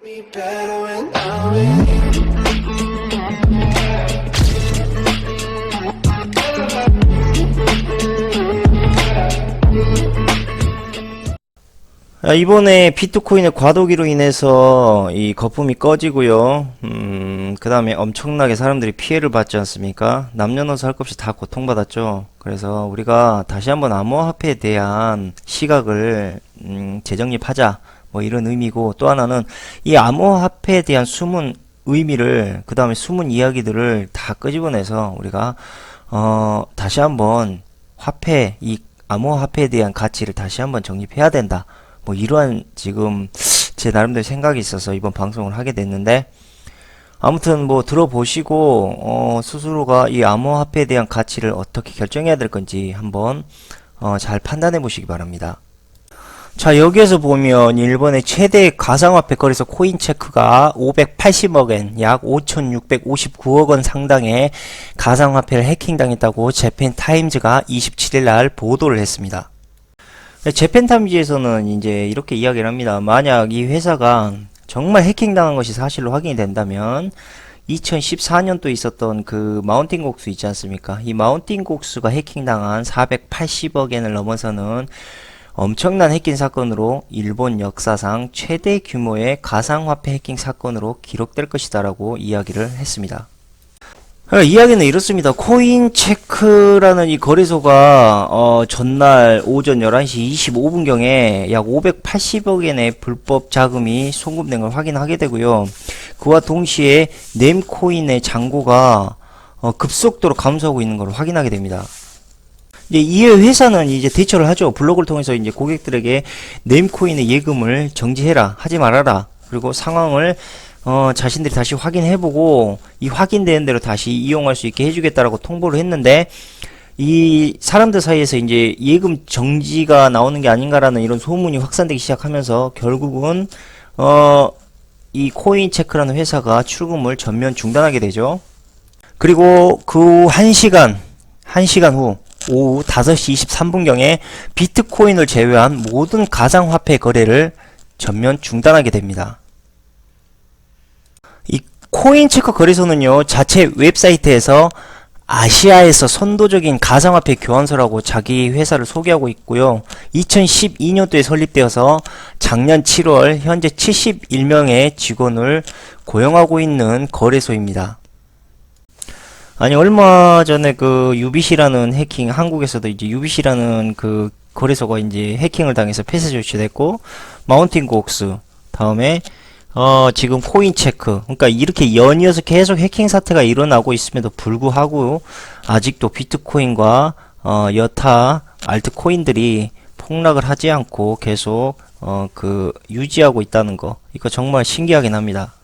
Me better when I'm with you. 이번에 비트코인의 과도기로 인해서 이 거품이 꺼지고요. 그 다음에 엄청나게 사람들이 피해를 받지 않습니까? 남녀노소 할 것 없이 다 고통받았죠. 그래서 우리가 다시 한번 암호화폐에 대한 시각을 재정립하자, 뭐 이런 의미고, 또 하나는 이 암호화폐에 대한 숨은 의미를, 그 다음에 숨은 이야기들을 다 끄집어내서 우리가 다시 한번 이 암호화폐에 대한 가치를 다시 한번 정립해야 된다, 뭐 이러한 지금 제 나름대로 생각이 있어서 이번 방송을 하게 됐는데, 아무튼 뭐 들어보시고 스스로가 이 암호화폐에 대한 가치를 어떻게 결정해야 될 건지 한번 잘 판단해 보시기 바랍니다. 자, 여기에서 보면 일본의 최대 가상화폐 거래소 코인체크가 580억엔, 약 5,659억 원 상당의 가상화폐를 해킹당했다고 재팬타임즈가 27일 날 보도를 했습니다. 재팬타임즈에서는 이제 이렇게 이야기를 합니다. 만약 이 회사가 정말 해킹당한 것이 사실로 확인이 된다면 2014년도에 있었던 그 마운틴 곡수 있지 않습니까? 이 마운틴 곡수가 해킹당한 480억엔을 넘어서는 엄청난 해킹 사건으로 일본 역사상 최대 규모의 가상화폐 해킹 사건으로 기록될 것이다 라고 이야기를 했습니다. 이야기는 이렇습니다. 코인체크라는 이 거래소가 전날 오전 11시 25분경에 약 580억엔의 불법 자금이 송금된 걸 확인하게 되고요. 그와 동시에 넴코인의 잔고가 급속도로 감소하고 있는 걸 확인하게 됩니다. 이제 이에 회사는 이제 대처를 하죠. 블로그를 통해서 이제 고객들에게 넴코인의 예금을 정지해라, 하지 말아라, 그리고 상황을 자신들이 다시 확인해보고 이 확인되는 대로 다시 이용할 수 있게 해주겠다라고 통보를 했는데, 이 사람들 사이에서 이제 예금 정지가 나오는 게 아닌가라는 이런 소문이 확산되기 시작하면서 결국은 이 코인체크라는 회사가 출금을 전면 중단하게 되죠. 그리고 그 1시간 후 오후 5시 23분경에 비트코인을 제외한 모든 가상화폐 거래를 전면 중단하게 됩니다. 이 코인체크 거래소는요, 자체 웹사이트에서 아시아에서 선도적인 가상화폐 교환소라고 자기 회사를 소개하고 있고요. 2012년도에 설립되어서 작년 7월 현재 71명의 직원을 고용하고 있는 거래소입니다. 아니, 얼마 전에 그 UBC라는 해킹, 한국에서도 이제 UBC라는 그 거래소가 이제 해킹을 당해서 폐쇄 조치됐고, 마운틴 곡수, 다음에 지금 코인체크, 그러니까 이렇게 연이어서 계속 해킹 사태가 일어나고 있음에도 불구하고 아직도 비트코인과 여타 알트코인들이 폭락을 하지 않고 계속 유지하고 있다는 거, 이거 정말 신기하긴 합니다.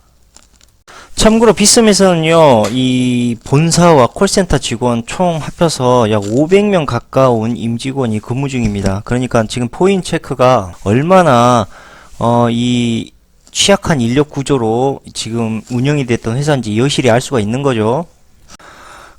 참고로 비스밋에서는요, 이 본사와 콜센터 직원 총 합쳐서 약 500명 가까운 임직원이 근무 중입니다. 그러니까 지금 코인체크가 얼마나 이 취약한 인력 구조로 지금 운영이 됐던 회사인지 여실히 알 수가 있는 거죠.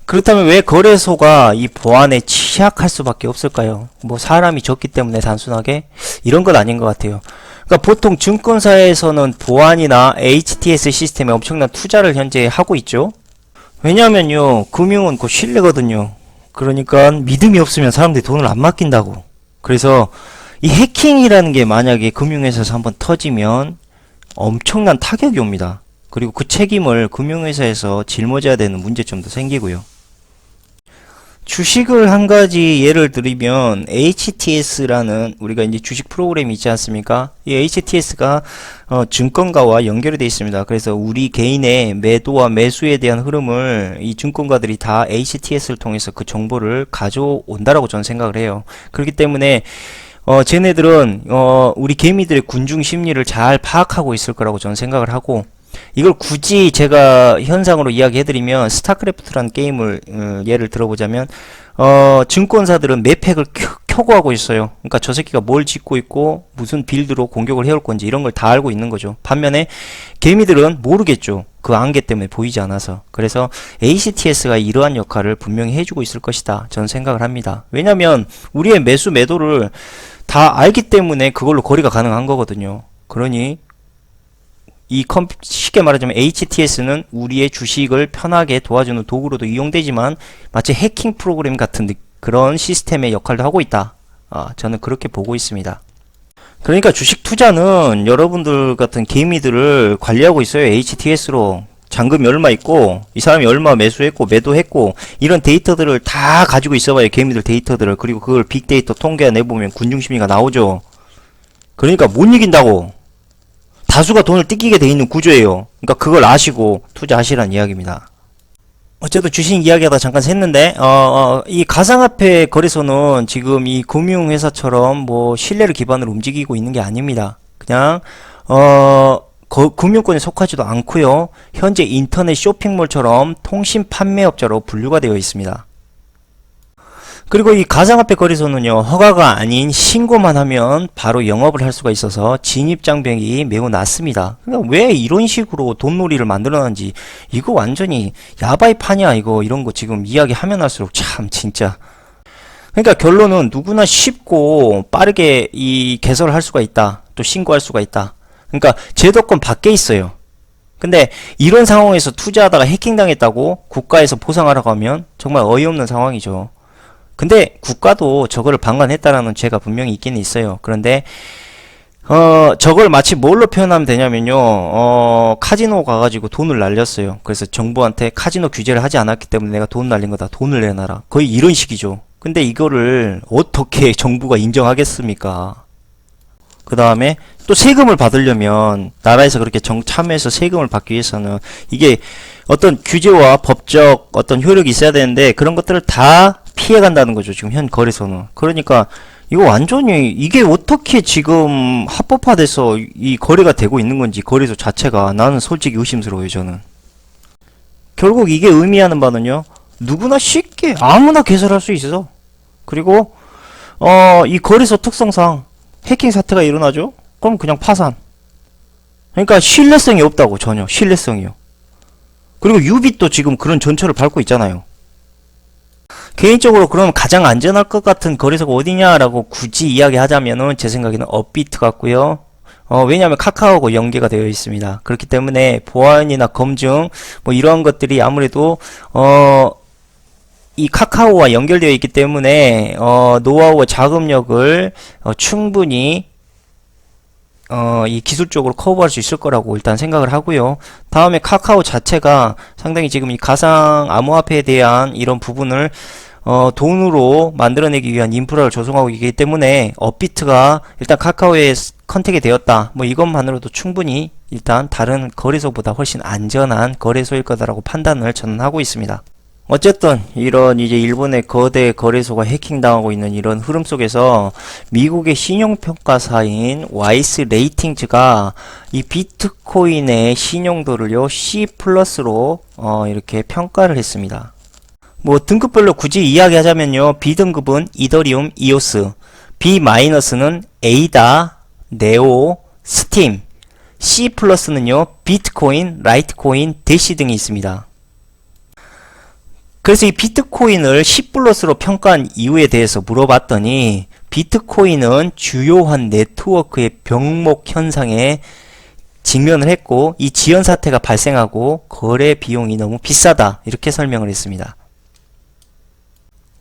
그렇다면 왜 거래소가 이 보안에 취약할 수밖에 없을까요? 뭐 사람이 적기 때문에 단순하게? 이런 건 아닌 것 같아요. 그러니까 보통 증권사에서는 보안이나 HTS 시스템에 엄청난 투자를 현재 하고 있죠. 왜냐하면요, 금융은 그 신뢰거든요. 그러니까 믿음이 없으면 사람들이 돈을 안 맡긴다고. 그래서 이 해킹이라는 게 만약에 금융회사에서 한번 터지면 엄청난 타격이 옵니다. 그리고 그 책임을 금융회사에서 짊어져야 되는 문제점도 생기고요. 주식을 한 가지 예를 들면 HTS라는 우리가 이제 주식 프로그램이 있지 않습니까? 이 HTS가 증권가와 연결이 되어 있습니다. 그래서 우리 개인의 매도와 매수에 대한 흐름을 이 증권가들이 다 HTS를 통해서 그 정보를 가져온다라고 저는 생각을 해요. 그렇기 때문에 쟤네들은 우리 개미들의 군중 심리를 잘 파악하고 있을 거라고 저는 생각을 하고, 이걸 굳이 제가 현상으로 이야기해드리면 스타크래프트라는 게임을 예를 들어보자면 증권사들은 맵팩을 켜고 하고 있어요. 그러니까 저 새끼가 뭘 짓고 있고 무슨 빌드로 공격을 해올 건지 이런 걸 다 알고 있는 거죠. 반면에 개미들은 모르겠죠. 그 안개 때문에 보이지 않아서. 그래서 HTS가 이러한 역할을 분명히 해주고 있을 것이다, 저는 생각을 합니다. 왜냐면 우리의 매수 매도를 다 알기 때문에 그걸로 거래가 가능한 거거든요. 그러니 쉽게 말하자면 HTS는 우리의 주식을 편하게 도와주는 도구로도 이용되지만 마치 해킹 프로그램 같은 그런 시스템의 역할도 하고 있다. 저는 그렇게 보고 있습니다. 그러니까 주식 투자는 여러분들 같은 개미들을 관리하고 있어요. HTS로. 잔금이 얼마 있고 이 사람이 얼마 매수했고 매도했고 이런 데이터들을 다 가지고 있어봐요. 개미들 데이터들을. 그리고 그걸 빅데이터 통계가 내보면 군중심리가 나오죠. 그러니까 못 이긴다고. 다수가 돈을 뜯기게 돼 있는 구조예요. 그러니까 그걸 아시고 투자하시라는 이야기입니다. 어쨌든 주식 이야기하다 잠깐 샜는데 이 가상화폐 거래소는 지금 이 금융회사처럼 뭐 신뢰를 기반으로 움직이고 있는 게 아닙니다. 그냥 금융권에 속하지도 않고요. 현재 인터넷 쇼핑몰처럼 통신 판매업자로 분류가 되어 있습니다. 그리고 이 가상화폐 거래소는요, 허가가 아닌 신고만 하면 바로 영업을 할 수가 있어서 진입장벽이 매우 낮습니다. 그러니까 왜 이런 식으로 돈놀이를 만들어놨는지, 이거 완전히 야바이 파냐, 이거, 이런 거 지금 이야기하면 할수록 참, 진짜. 그러니까 결론은 누구나 쉽고 빠르게 이 개설을 할 수가 있다. 또 신고할 수가 있다. 그러니까 제도권 밖에 있어요. 근데 이런 상황에서 투자하다가 해킹당했다고 국가에서 보상하라고 하면 정말 어이없는 상황이죠. 근데 국가도 저거를 방관했다라는 죄가 분명히 있긴 있어요. 그런데 저걸 마치 뭘로 표현하면 되냐면요, 카지노 가가지고 돈을 날렸어요. 그래서 정부한테 카지노 규제를 하지 않았기 때문에 내가 돈 날린 거다, 돈을 내놔라, 거의 이런 식이죠. 근데 이거를 어떻게 정부가 인정하겠습니까? 그 다음에 또 세금을 받으려면, 나라에서 그렇게 참여해서 세금을 받기 위해서는 이게 어떤 규제와 법적 어떤 효력이 있어야 되는데 그런 것들을 다 피해간다는 거죠, 지금 현 거래소는. 그러니까 이거 완전히 이게 어떻게 지금 합법화돼서 이 거래가 되고 있는 건지, 거래소 자체가, 나는 솔직히 의심스러워요. 저는 결국 이게 의미하는 바는요, 누구나 쉽게 아무나 개설할 수 있어. 그리고 이 거래소 특성상 해킹 사태가 일어나죠? 그럼 그냥 파산. 그러니까 신뢰성이 없다고. 전혀 신뢰성이요. 그리고 유빗도 지금 그런 전철을 밟고 있잖아요. 개인적으로 그럼 가장 안전할 것 같은 거래소가 어디냐라고 굳이 이야기하자면은 제 생각에는 업비트 같고요. 왜냐하면 카카오하고 연계가 되어 있습니다. 그렇기 때문에 보안이나 검증 뭐 이러한 것들이 아무래도 이 카카오와 연결되어 있기 때문에 노하우와 자금력을 충분히 이 기술적으로 커버할 수 있을 거라고 일단 생각을 하고요. 다음에 카카오 자체가 상당히 지금 이 가상 암호화폐에 대한 이런 부분을 돈으로 만들어내기 위한 인프라를 조성하고 있기 때문에 업비트가 일단 카카오에 컨택이 되었다, 뭐 이것만으로도 충분히 일단 다른 거래소보다 훨씬 안전한 거래소일 거다라고 판단을 저는 하고 있습니다. 어쨌든 이런 이제 일본의 거대 거래소가 해킹당하고 있는 이런 흐름 속에서 미국의 신용평가사인 와이스 레이팅즈가 이 비트코인의 신용도를요 C+로 이렇게 평가를 했습니다. 뭐 등급별로 굳이 이야기하자면요, B등급은 이더리움, 이오스, B-는 에이다, 네오, 스팀, C+는요 비트코인, 라이트코인, 대시 등이 있습니다. 그래서 이 비트코인을 C+로 평가한 이유에 대해서 물어봤더니, 비트코인은 주요한 네트워크의 병목 현상에 직면을 했고 이 지연 사태가 발생하고 거래 비용이 너무 비싸다, 이렇게 설명을 했습니다.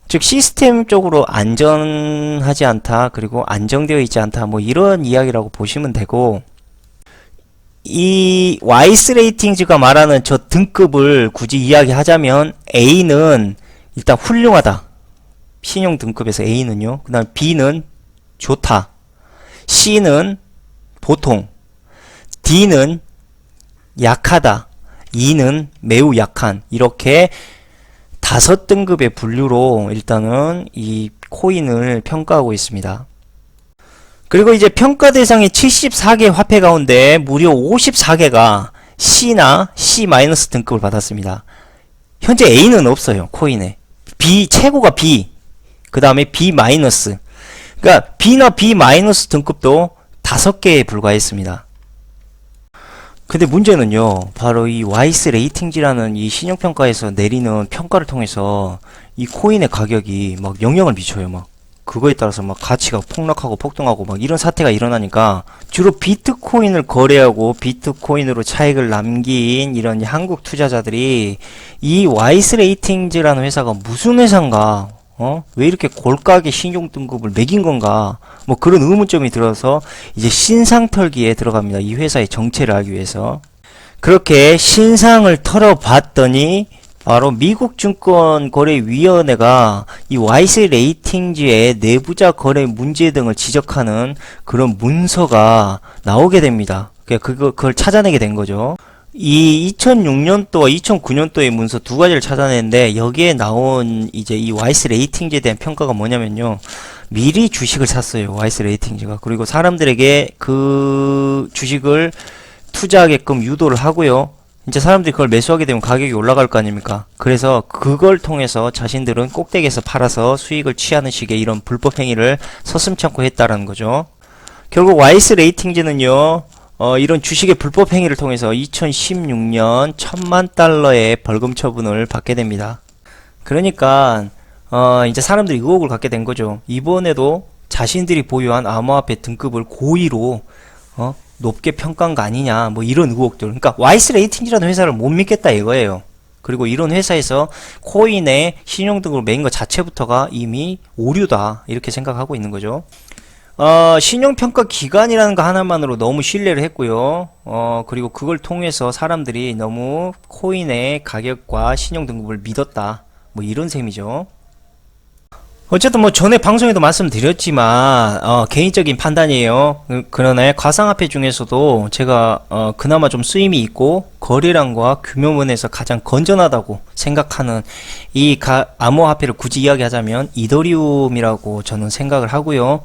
즉 시스템적으로 안전하지 않다, 그리고 안정되어 있지 않다, 뭐 이런 이야기라고 보시면 되고, 이 와이스 레이팅즈가 말하는 저 등급을 굳이 이야기하자면 A는 일단 훌륭하다, 신용 등급에서 A는요. 그 다음 B는 좋다, C는 보통, D는 약하다, E는 매우 약한, 이렇게 5등급의 분류로 일단은 이 코인을 평가하고 있습니다. 그리고 이제 평가 대상의 74개 화폐 가운데 무려 54개가 C나 C- 등급을 받았습니다. 현재 A는 없어요, 코인에. B, 최고가 B, 그 다음에 B-. 그러니까 B나 B- 등급도 5개에 불과했습니다. 근데 문제는요, 바로 이 와이스 레이팅지라는 이 신용평가에서 내리는 평가를 통해서 이 코인의 가격이 막 영향을 미쳐요. 막 그거에 따라서 막 가치가 폭락하고 폭등하고 막 이런 사태가 일어나니까 주로 비트코인을 거래하고 비트코인으로 차익을 남긴 이런 한국 투자자들이 이 와이스 레이팅즈라는 회사가 무슨 회사인가, 왜 이렇게 골가게 신용 등급을 매긴 건가, 뭐 그런 의문점이 들어서 이제 신상털기에 들어갑니다. 이 회사의 정체를 알기 위해서. 그렇게 신상을 털어봤더니 바로 미국 증권거래위원회가 이 와이스 레이팅즈의 내부자 거래 문제 등을 지적하는 그런 문서가 나오게 됩니다. 그걸 찾아내게 된 거죠. 이 2006년도와 2009년도의 문서 두 가지를 찾아냈는데, 여기에 나온 이제 이 와이스 레이팅즈에 대한 평가가 뭐냐면요. 미리 주식을 샀어요. 와이스 레이팅즈가. 그리고 사람들에게 그 주식을 투자하게끔 유도를 하고요. 이제 사람들이 그걸 매수하게 되면 가격이 올라갈 거 아닙니까? 그래서 그걸 통해서 자신들은 꼭대기에서 팔아서 수익을 취하는 식의 이런 불법 행위를 서슴지 않고 했다라는 거죠. 결국 와이스 레이팅즈는요, 이런 주식의 불법 행위를 통해서 2016년 $10,000,000의 벌금 처분을 받게 됩니다. 그러니까 이제 사람들이 의혹을 갖게 된 거죠. 이번에도 자신들이 보유한 암호화폐 등급을 고의로 높게 평가한 거 아니냐, 뭐 이런 의혹들. 그러니까 와이스 레이팅이라는 회사를 못 믿겠다 이거예요. 그리고 이런 회사에서 코인에 신용 등급을 매긴 것 자체부터가 이미 오류다, 이렇게 생각하고 있는 거죠. 신용평가 기관이라는 거 하나만으로 너무 신뢰를 했고요. 그리고 그걸 통해서 사람들이 너무 코인의 가격과 신용 등급을 믿었다, 뭐 이런 셈이죠. 어쨌든 뭐 전에 방송에도 말씀드렸지만 개인적인 판단이에요. 그러나 가상화폐 중에서도 제가 그나마 좀 쓰임이 있고 거래량과 규모면에서 가장 건전하다고 생각하는 이 암호화폐를 굳이 이야기하자면 이더리움이라고 저는 생각을 하고요.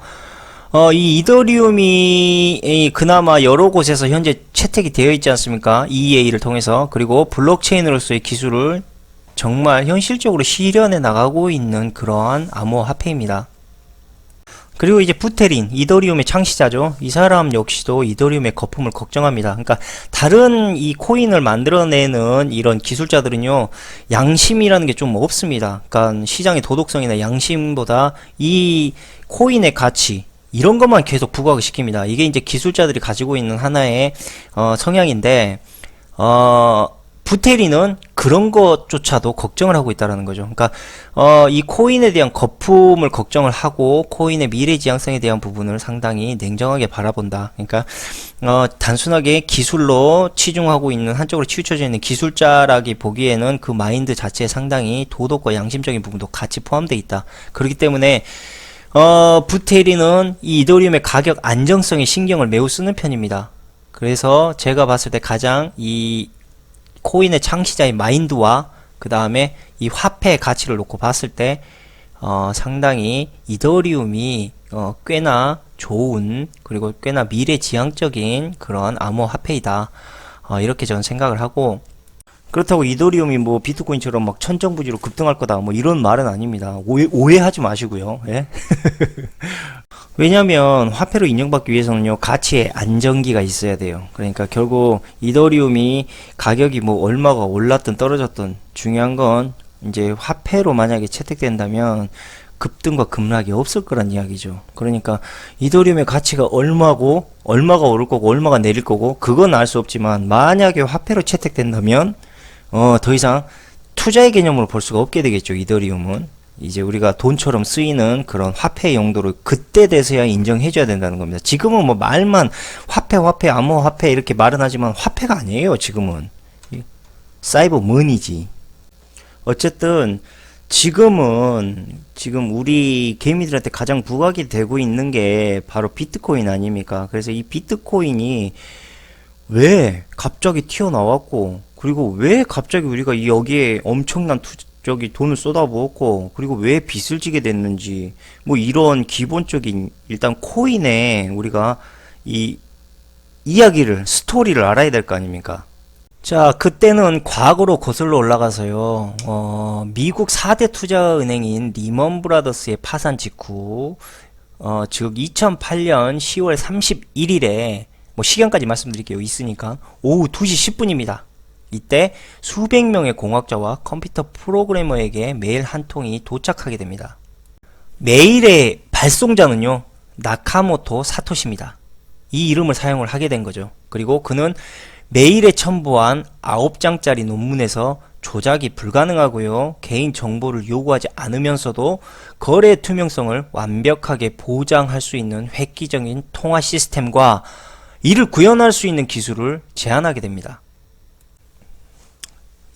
이 이더리움이 그나마 여러 곳에서 현재 채택이 되어 있지 않습니까? EA를 통해서. 그리고 블록체인으로서의 기술을 정말 현실적으로 실현해 나가고 있는 그러한 암호화폐입니다. 그리고 이제 부테린, 이더리움의 창시자죠. 이 사람 역시도 이더리움의 거품을 걱정합니다. 그러니까 다른 이 코인을 만들어내는 이런 기술자들은요, 양심이라는 게 좀 없습니다. 그러니까 시장의 도덕성이나 양심보다 이 코인의 가치, 이런 것만 계속 부각을 시킵니다. 이게 이제 기술자들이 가지고 있는 하나의 성향인데, 부테리는 그런 것조차도 걱정을 하고 있다는 거죠. 그러니까 이 코인에 대한 거품을 걱정을 하고 코인의 미래 지향성에 대한 부분을 상당히 냉정하게 바라본다. 그러니까 단순하게 기술로 치중하고 있는, 한쪽으로 치우쳐져 있는 기술자라기 보기에는 그 마인드 자체에 상당히 도덕과 양심적인 부분도 같이 포함되어 있다. 그렇기 때문에 부테리는 이 이더리움의 가격 안정성에 신경을 매우 쓰는 편입니다. 그래서 제가 봤을 때 가장 이 코인의 창시자의 마인드와 그 다음에 이 화폐의 가치를 놓고 봤을 때 상당히 이더리움이 꽤나 좋은, 그리고 꽤나 미래지향적인 그런 암호화폐이다, 이렇게 저는 생각을 하고, 그렇다고 이더리움이 뭐 비트코인처럼 막 천정부지로 급등할 거다, 뭐 이런 말은 아닙니다. 오해하지 마시고요. 예? 왜냐면 화폐로 인정받기 위해서는요, 가치의 안정기가 있어야 돼요. 그러니까 결국 이더리움이 가격이 뭐 얼마가 올랐든 떨어졌든 중요한 건 이제 화폐로 만약에 채택된다면 급등과 급락이 없을 거란 이야기죠. 그러니까 이더리움의 가치가 얼마고, 얼마가 오를 거고 얼마가 내릴 거고 그건 알 수 없지만, 만약에 화폐로 채택된다면 더 이상 투자의 개념으로 볼 수가 없게 되겠죠. 이더리움은 이제 우리가 돈처럼 쓰이는 그런 화폐 용도로 그때 돼서야 인정해줘야 된다는 겁니다. 지금은 뭐 말만 화폐, 암호화폐 이렇게 말은 하지만 화폐가 아니에요. 지금은 사이버 머니지. 어쨌든 지금 우리 개미들한테 가장 부각이 되고 있는 게 바로 비트코인 아닙니까? 그래서 이 비트코인이 왜 갑자기 튀어나왔고, 그리고 왜 갑자기 우리가 여기에 엄청난 돈을 쏟아부었고, 그리고 왜 빚을 지게 됐는지, 뭐 이런 기본적인 일단 코인에 우리가 이 이야기를, 스토리를 알아야 될 거 아닙니까? 자, 그때는 과거로 거슬러 올라가서요, 미국 4대 투자은행인 리먼 브라더스의 파산 직후, 즉 2008년 10월 31일에, 뭐 시간까지 말씀드릴게요. 있으니까 오후 2시 10분입니다. 이때 수백 명의 공학자와 컴퓨터 프로그래머에게 메일 한 통이 도착하게 됩니다. 메일에 발송자는요, 나카모토 사토시입니다. 이 이름을 사용을 하게 된 거죠. 그리고 그는 메일에 첨부한 9장짜리 논문에서 조작이 불가능하고요, 개인 정보를 요구하지 않으면서도 거래 투명성을 완벽하게 보장할 수 있는 획기적인 통화 시스템과 이를 구현할 수 있는 기술을 제안하게 됩니다.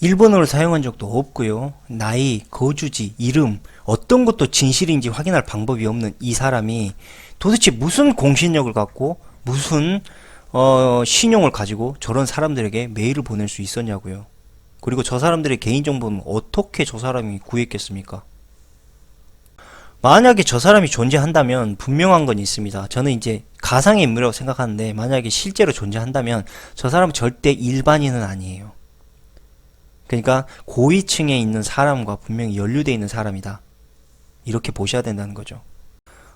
일본어를 사용한 적도 없고요, 나이, 거주지, 이름, 어떤 것도 진실인지 확인할 방법이 없는 이 사람이 도대체 무슨 공신력을 갖고 무슨 신용을 가지고 저런 사람들에게 메일을 보낼 수 있었냐고요. 그리고 저 사람들의 개인정보는 어떻게 저 사람이 구했겠습니까? 만약에 저 사람이 존재한다면 분명한 건 있습니다. 저는 이제 가상의 인물이라고 생각하는데, 만약에 실제로 존재한다면 저 사람은 절대 일반인은 아니에요. 그러니까 고위층에 있는 사람과 분명히 연루되어 있는 사람이다, 이렇게 보셔야 된다는 거죠.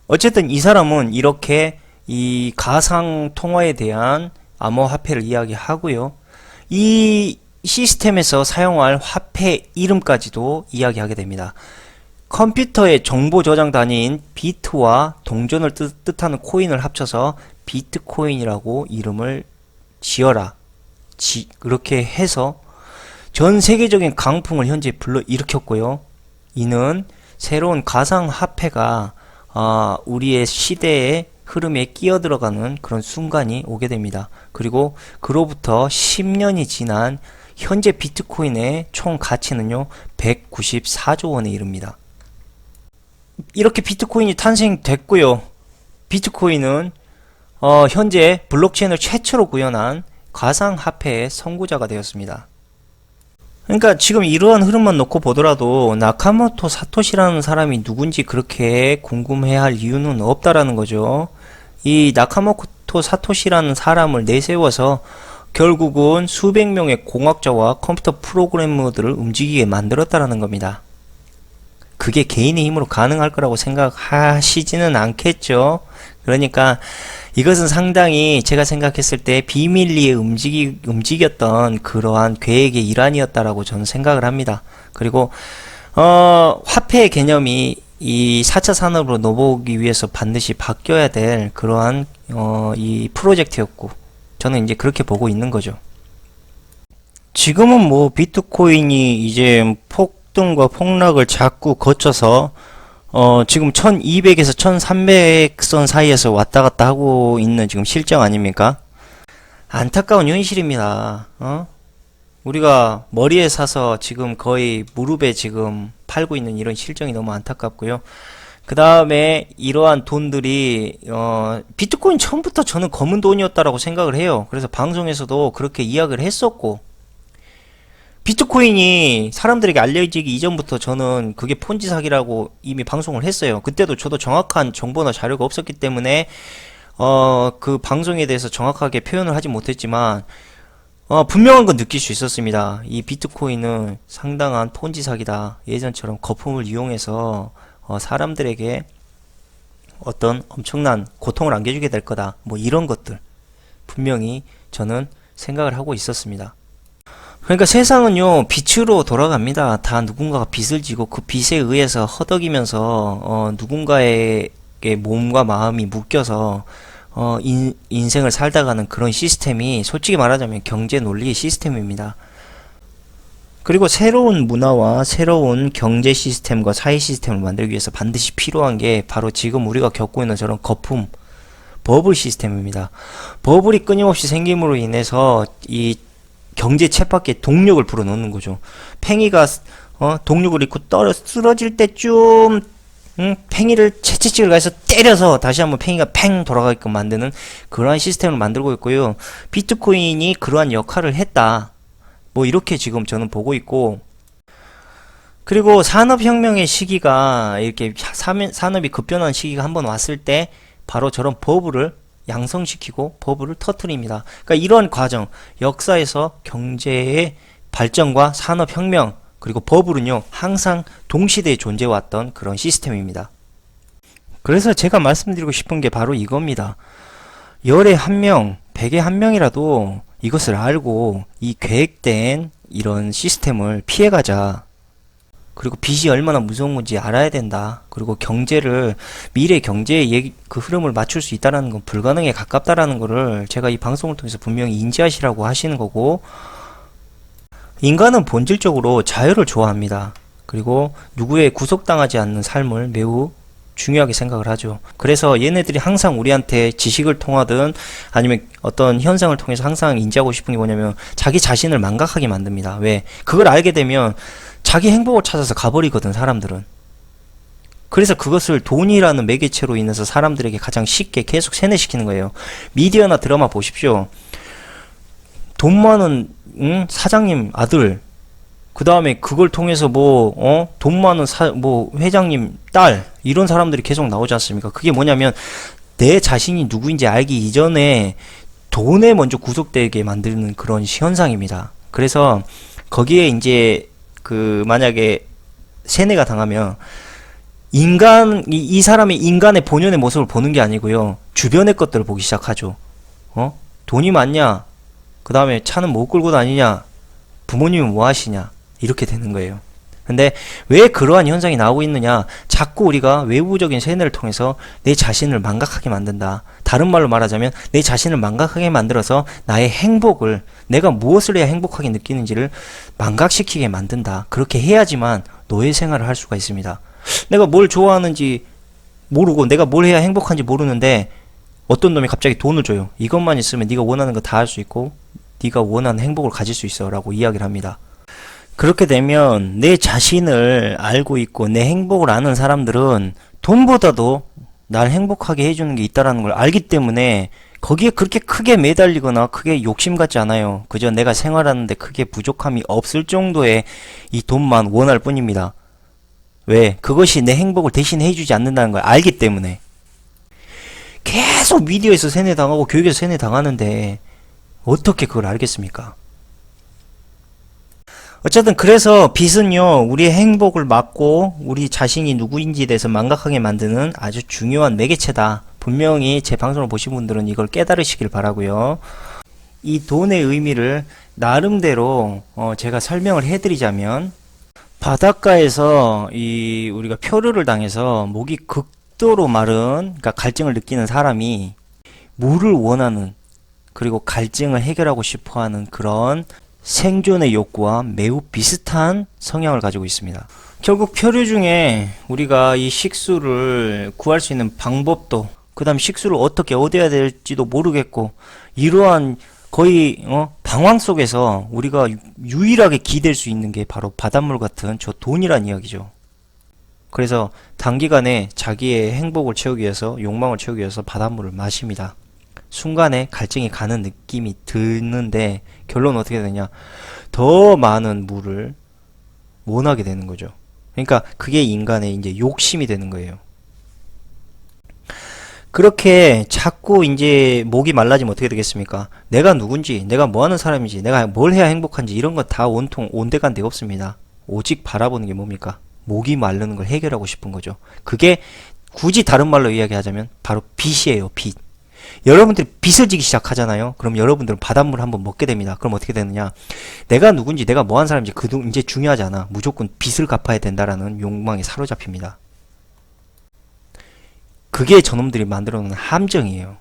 어쨌든 이 사람은 이렇게 이 가상 통화에 대한 암호화폐를 이야기하고요, 이 시스템에서 사용할 화폐 이름까지도 이야기하게 됩니다. 컴퓨터의 정보 저장 단위인 비트와 동전을 뜻하는 코인을 합쳐서 비트코인이라고 이름을 지어라, 그렇게 해서 전 세계적인 강풍을 현재 불러일으켰고요. 이는 새로운 가상화폐가 우리의 시대의 흐름에 끼어들어가는 그런 순간이 오게 됩니다. 그리고 그로부터 10년이 지난 현재 비트코인의 총 가치는요, 194조 원에 이릅니다. 이렇게 비트코인이 탄생됐고요. 비트코인은 현재 블록체인을 최초로 구현한 가상화폐의 선구자가 되었습니다. 그러니까 지금 이러한 흐름만 놓고 보더라도 나카모토 사토시라는 사람이 누군지 그렇게 궁금해할 이유는 없다라는 거죠. 이 나카모토 사토시라는 사람을 내세워서 결국은 수백 명의 공학자와 컴퓨터 프로그래머들을 움직이게 만들었다라는 겁니다. 그게 개인의 힘으로 가능할 거라고 생각하시지는 않겠죠. 그러니까 이것은 상당히 제가 생각했을 때 비밀리에 움직였던 그러한 계획의 일환이었다라고 저는 생각을 합니다. 그리고 화폐의 개념이 이 4차 산업으로 넘어오기 위해서 반드시 바뀌어야 될 그러한 이 프로젝트였고, 저는 이제 그렇게 보고 있는 거죠. 지금은 뭐 비트코인이 이제 폭등과 폭락을 자꾸 거쳐서 지금 1200에서 1300선 사이에서 왔다 갔다 하고 있는 지금 실정 아닙니까? 안타까운 현실입니다. 우리가 머리에 사서 지금 거의 무릎에 지금 팔고 있는 이런 실정이 너무 안타깝고요. 그 다음에 이러한 돈들이 비트코인 처음부터 저는 검은 돈이었다라고 생각을 해요. 그래서 방송에서도 그렇게 이야기를 했었고, 비트코인이 사람들에게 알려지기 이전부터 저는 그게 폰지 사기라고 이미 방송을 했어요. 그때도 저도 정확한 정보나 자료가 없었기 때문에 그 방송에 대해서 정확하게 표현을 하지 못했지만 분명한 건 느낄 수 있었습니다. 이 비트코인은 상당한 폰지 사기다. 예전처럼 거품을 이용해서 사람들에게 어떤 엄청난 고통을 안겨주게 될 거다. 뭐 이런 것들 분명히 저는 생각을 하고 있었습니다. 그러니까 세상은요, 빛으로 돌아갑니다. 다 누군가가 빚을 지고 그 빚에 의해서 허덕이면서 누군가에게 몸과 마음이 묶여서 인생을 살다가는 그런 시스템이 솔직히 말하자면 경제 논리의 시스템입니다. 그리고 새로운 문화와 새로운 경제 시스템과 사회 시스템을 만들기 위해서 반드시 필요한 게 바로 지금 우리가 겪고 있는 저런 거품, 버블 시스템입니다. 버블이 끊임없이 생김으로 인해서 이 경제 쳇바퀴에 동력을 불어넣는 거죠. 팽이가 동력을 잃고 쓰러질 때쯤 팽이를 채찍질을 가해서 때려서 다시 한번 팽이가 팽 돌아가게끔 만드는 그러한 시스템을 만들고 있고요. 비트코인이 그러한 역할을 했다. 뭐 이렇게 지금 저는 보고 있고, 그리고 산업혁명의 시기가 이렇게 산업이 급변하는 시기가 한번 왔을 때 바로 저런 버블을 양성시키고 버블을 터트립니다. 그러니까 이러한 과정, 역사에서 경제의 발전과 산업혁명, 그리고 버블은요 항상 동시대에 존재해왔던 그런 시스템입니다. 그래서 제가 말씀드리고 싶은 게 바로 이겁니다. 열에 한 명, 100에 한 명이라도 이것을 알고 이 계획된 이런 시스템을 피해가자. 그리고 빚이 얼마나 무서운 건지 알아야 된다. 그리고 경제를, 미래 경제의 그 흐름을 맞출 수 있다는 건 불가능에 가깝다라는 거를 제가 이 방송을 통해서 분명히 인지하시라고 하시는 거고, 인간은 본질적으로 자유를 좋아합니다. 그리고 누구에 구속당하지 않는 삶을 매우 중요하게 생각을 하죠. 그래서 얘네들이 항상 우리한테 지식을 통하든 아니면 어떤 현상을 통해서 항상 인지하고 싶은 게 뭐냐면 자기 자신을 망각하게 만듭니다. 왜? 그걸 알게 되면 자기 행복을 찾아서 가버리거든, 사람들은. 그래서 그것을 돈이라는 매개체로 인해서 사람들에게 가장 쉽게 계속 세뇌시키는 거예요. 미디어나 드라마 보십시오. 돈 많은 사장님 아들, 그 다음에 그걸 통해서 돈 많은 회장님 딸, 이런 사람들이 계속 나오지 않습니까? 그게 뭐냐면 내 자신이 누구인지 알기 이전에 돈에 먼저 구속되게 만드는 그런 현상입니다. 그래서 거기에 이제 만약에 세뇌가 당하면 이 사람이 인간의 본연의 모습을 보는 게 아니고요. 주변의 것들을 보기 시작하죠. 돈이 많냐? 그 다음에 차는 못 끌고 다니냐? 부모님은 뭐 하시냐? 이렇게 되는 거예요. 근데 왜 그러한 현상이 나오고 있느냐? 자꾸 우리가 외부적인 세뇌를 통해서 내 자신을 망각하게 만든다. 다른 말로 말하자면 내 자신을 망각하게 만들어서 나의 행복을, 내가 무엇을 해야 행복하게 느끼는지를 망각시키게 만든다. 그렇게 해야지만 노예 생활을 할 수가 있습니다. 내가 뭘 좋아하는지 모르고 내가 뭘 해야 행복한지 모르는데 어떤 놈이 갑자기 돈을 줘요. 이것만 있으면 네가 원하는 거 다 할 수 있고 네가 원하는 행복을 가질 수 있어 라고 이야기를 합니다. 그렇게 되면 내 자신을 알고 있고 내 행복을 아는 사람들은 돈보다도 날 행복하게 해주는 게 있다라는 걸 알기 때문에 거기에 그렇게 크게 매달리거나 크게 욕심 갖지 않아요. 그저 내가 생활하는데 크게 부족함이 없을 정도의 이 돈만 원할 뿐입니다. 왜? 그것이 내 행복을 대신 해주지 않는다는 걸 알기 때문에. 계속 미디어에서 세뇌당하고 교육에서 세뇌당하는데 어떻게 그걸 알겠습니까? 어쨌든 그래서 빚은요, 우리의 행복을 막고 우리 자신이 누구인지에 대해서 망각하게 만드는 아주 중요한 매개체다. 분명히 제 방송을 보신 분들은 이걸 깨달으시길 바라고요. 이 돈의 의미를 나름대로 제가 설명을 해드리자면, 바닷가에서 우리가 표류를 당해서 목이 극도로 마른, 그러니까 갈증을 느끼는 사람이 물을 원하는, 그리고 갈증을 해결하고 싶어하는 그런 생존의 욕구와 매우 비슷한 성향을 가지고 있습니다. 결국 표류 중에 우리가 이 식수를 구할 수 있는 방법도, 그 다음 식수를 어떻게 얻어야 될지도 모르겠고, 이러한 거의 방황 속에서 우리가 유일하게 기댈 수 있는 게 바로 바닷물 같은 저 돈이란 이야기죠. 그래서 단기간에 자기의 행복을 채우기 위해서, 욕망을 채우기 위해서 바닷물을 마십니다. 순간에 갈증이 가는 느낌이 드는데 결론은 어떻게 되냐? 더 많은 물을 원하게 되는 거죠. 그러니까 그게 인간의 이제 욕심이 되는 거예요. 그렇게 자꾸 이제 목이 말라지면 어떻게 되겠습니까? 내가 누군지, 내가 뭐 하는 사람인지, 내가 뭘 해야 행복한지 이런 거 다 온통 온데간데 없습니다. 오직 바라보는 게 뭡니까? 목이 마르는 걸 해결하고 싶은 거죠. 그게 굳이 다른 말로 이야기하자면 바로 빚이에요, 빚. 여러분들이 빚을 지기 시작하잖아요. 그럼 여러분들은 바닷물을 한번 먹게 됩니다. 그럼 어떻게 되느냐? 내가 누군지, 내가 뭐 하는 사람인지 이제 중요하지 않아. 무조건 빚을 갚아야 된다라는 욕망에 사로잡힙니다. 그게 저놈들이 만들어 놓은 함정이에요.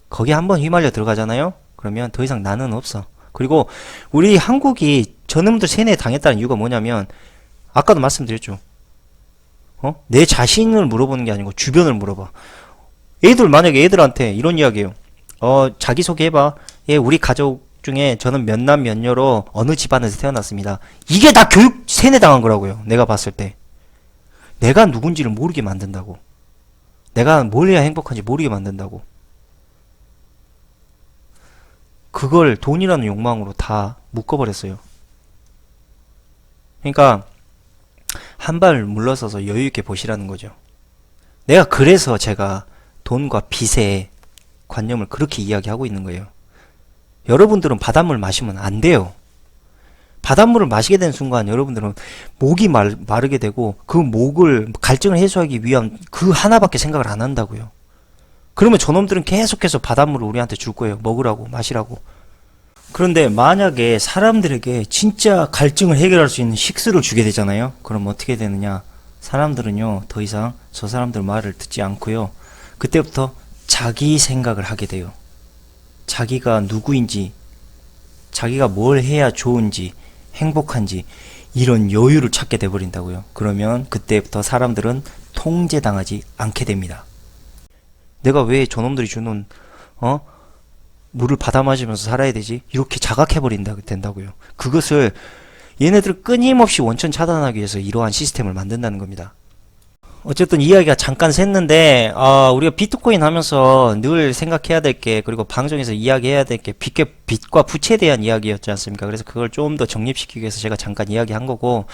거기에 한번 휘말려 들어가잖아요? 그러면 더 이상 나는 없어. 그리고 우리 한국이 저놈들 세뇌에 당했다는 이유가 뭐냐면, 아까도 말씀드렸죠. 내 자신을 물어보는 게 아니고 주변을 물어봐. 만약에 애들한테 이런 이야기해요. 자기소개해봐. 예, 우리 가족 중에 저는 몇 남 몇 여로 어느 집안에서 태어났습니다. 이게 다 교육 세뇌당한 거라고요. 내가 봤을 때. 내가 누군지를 모르게 만든다고. 내가 뭘 해야 행복한지 모르게 만든다고. 그걸 돈이라는 욕망으로 다 묶어버렸어요. 그러니까 한 발 물러서서 여유있게 보시라는 거죠. 내가 그래서 제가 돈과 빚의 관념을 그렇게 이야기하고 있는 거예요. 여러분들은 바닷물 마시면 안 돼요. 바닷물을 마시게 된 순간 여러분들은 목이 마르게 되고 그 목을 갈증을 해소하기 위한 그 하나밖에 생각을 안 한다고요. 그러면 저놈들은 계속해서 바닷물을 우리한테 줄 거예요. 먹으라고, 마시라고. 그런데 만약에 사람들에게 진짜 갈증을 해결할 수 있는 식수를 주게 되잖아요. 그럼 어떻게 되느냐? 사람들은요, 더 이상 저 사람들 말을 듣지 않고요. 그때부터 자기 생각을 하게 돼요. 자기가 누구인지, 자기가 뭘 해야 좋은지, 행복한지, 이런 여유를 찾게 돼버린다고요. 그러면 그때부터 사람들은 통제당하지 않게 됩니다. 내가 왜 저놈들이 주는, 물을 받아 마시면서 살아야 되지? 이렇게 된다고요. 그것을 얘네들을 끊임없이 원천 차단하기 위해서 이러한 시스템을 만든다는 겁니다. 어쨌든 이야기가 잠깐 샜는데, 우리가 비트코인 하면서 늘 생각해야 될 게, 그리고 방송에서 이야기해야 될 게 빛과 부채에 대한 이야기였지 않습니까? 그래서 그걸 좀 더 정립시키기 위해서 제가 잠깐 이야기한 거고,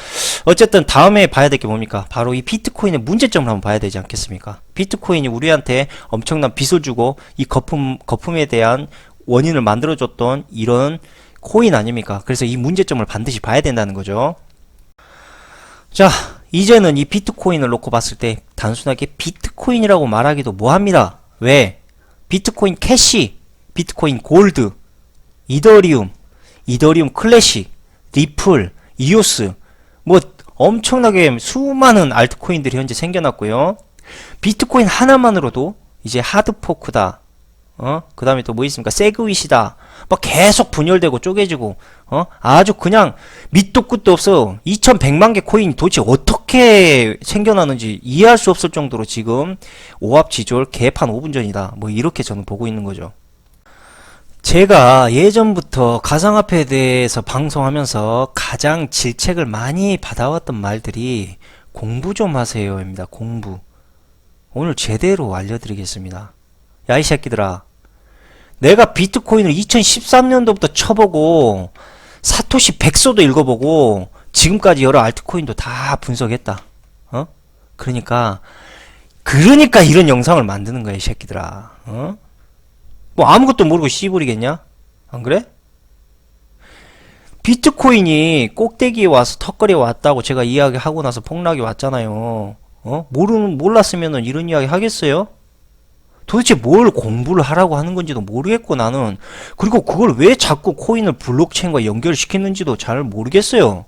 어쨌든 다음에 봐야 될 게 뭡니까? 바로 이 비트코인의 문제점을 한번 봐야 되지 않겠습니까? 비트코인이 우리한테 엄청난 빚을 주고 이 거품에 대한 원인을 만들어줬던 이런 코인 아닙니까? 그래서 이 문제점을 반드시 봐야 된다는 거죠. 자, 이제는 이 비트코인을 놓고 봤을 때 단순하게 비트코인이라고 말하기도 뭐합니다. 왜? 비트코인 캐시, 비트코인 골드, 이더리움 클래식, 리플, 이오스, 뭐 엄청나게 수많은 알트코인들이 현재 생겨났고요. 비트코인 하나만으로도 이제 하드포크다, 그 다음에 또 뭐 있습니까? 세그윗이다. 막 계속 분열되고 쪼개지고, 아주 그냥 밑도 끝도 없어. 2100만 개 코인이 도대체 어떻게 생겨나는지 이해할 수 없을 정도로 지금 오합지졸 개판 5분 전이다. 뭐 이렇게 저는 보고 있는 거죠. 제가 예전부터 가상화폐에 대해서 방송하면서 가장 질책을 많이 받아왔던 말들이 공부 좀 하세요입니다. 공부. 오늘 제대로 알려드리겠습니다. 야, 이 새끼들아. 내가 비트코인을 2013년도부터 쳐보고, 사토시 백서도 읽어보고, 지금까지 여러 알트코인도 다 분석했다. 그러니까 이런 영상을 만드는 거야, 이 새끼들아. 뭐 아무것도 모르고 씨부리겠냐? 안 그래? 비트코인이 꼭대기에 와서 턱걸이에 왔다고 제가 이야기하고 나서 폭락이 왔잖아요. 몰랐으면은 이런 이야기 하겠어요? 도대체 뭘 공부를 하라고 하는 건지도 모르겠고 나는. 그리고 그걸 왜 자꾸 코인을 블록체인과 연결시키는지도 잘 모르겠어요.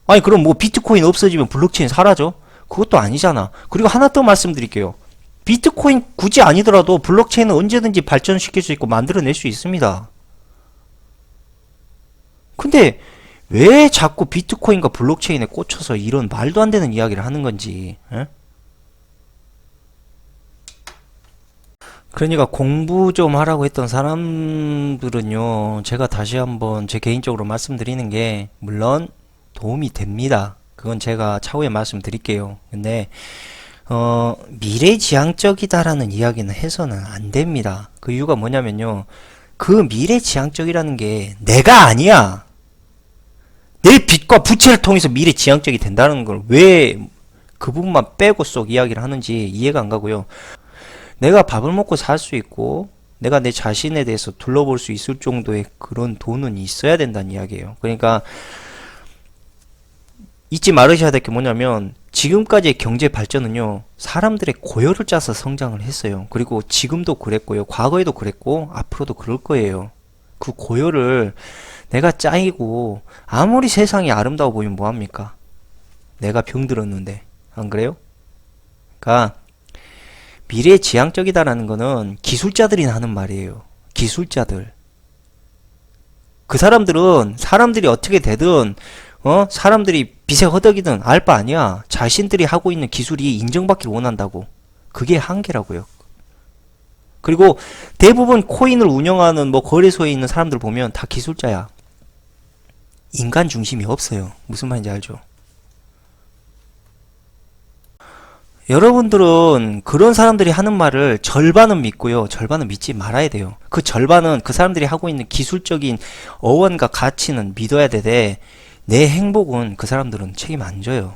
아니 그럼 뭐 비트코인 없어지면 블록체인 사라져? 그것도 아니잖아. 그리고 하나 더 말씀드릴게요. 비트코인 굳이 아니더라도 블록체인은 언제든지 발전시킬 수 있고 만들어낼 수 있습니다. 근데 왜 자꾸 비트코인과 블록체인에 꽂혀서 이런 말도 안 되는 이야기를 하는 건지. 에? 그러니까 공부 좀 하라고 했던 사람들은요, 제가 다시 한번 제 개인적으로 말씀드리는 게, 물론 도움이 됩니다. 그건 제가 차후에 말씀드릴게요. 근데, 미래지향적이다라는 이야기는 해서는 안 됩니다. 그 이유가 뭐냐면요, 그 미래지향적이라는 게 내가 아니야. 내 빚과 부채를 통해서 미래지향적이 된다는 걸 왜 그 부분만 빼고 쏙 이야기를 하는지 이해가 안 가고요. 내가 밥을 먹고 살 수 있고 내가 내 자신에 대해서 둘러볼 수 있을 정도의 그런 돈은 있어야 된다는 이야기예요. 그러니까 잊지 말으셔야 될 게 뭐냐면 지금까지의 경제 발전은요, 사람들의 고열을 짜서 성장을 했어요. 그리고 지금도 그랬고요, 과거에도 그랬고 앞으로도 그럴 거예요. 그 고열을 내가 짜이고 아무리 세상이 아름다워 보이면 뭐합니까? 내가 병들었는데. 안 그래요? 그러니까 미래지향적이다라는 거는 기술자들이 하는 말이에요. 기술자들. 그 사람들은 사람들이 어떻게 되든 사람들이 빚에 허덕이든 알 바 아니야. 자신들이 하고 있는 기술이 인정받기를 원한다고. 그게 한계라고요. 그리고 대부분 코인을 운영하는 뭐 거래소에 있는 사람들 보면 다 기술자야. 인간 중심이 없어요. 무슨 말인지 알죠? 여러분들은 그런 사람들이 하는 말을 절반은 믿고요, 절반은 믿지 말아야 돼요. 그 절반은 그 사람들이 하고 있는 기술적인 어원과 가치는 믿어야 되되, 내 행복은 그 사람들은 책임 안 져요.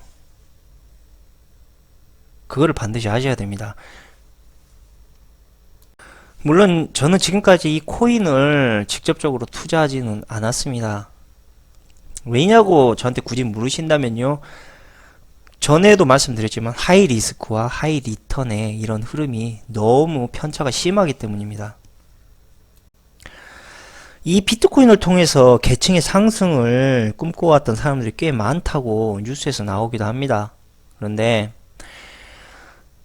그거를 반드시 하셔야 됩니다. 물론 저는 지금까지 이 코인을 직접적으로 투자하지는 않았습니다. 왜냐고 저한테 굳이 물으신다면요, 전에도 말씀드렸지만 하이 리스크와 하이 리턴의 이런 흐름이 너무 편차가 심하기 때문입니다. 이 비트코인을 통해서 계층의 상승을 꿈꿔왔던 사람들이 꽤 많다고 뉴스에서 나오기도 합니다. 그런데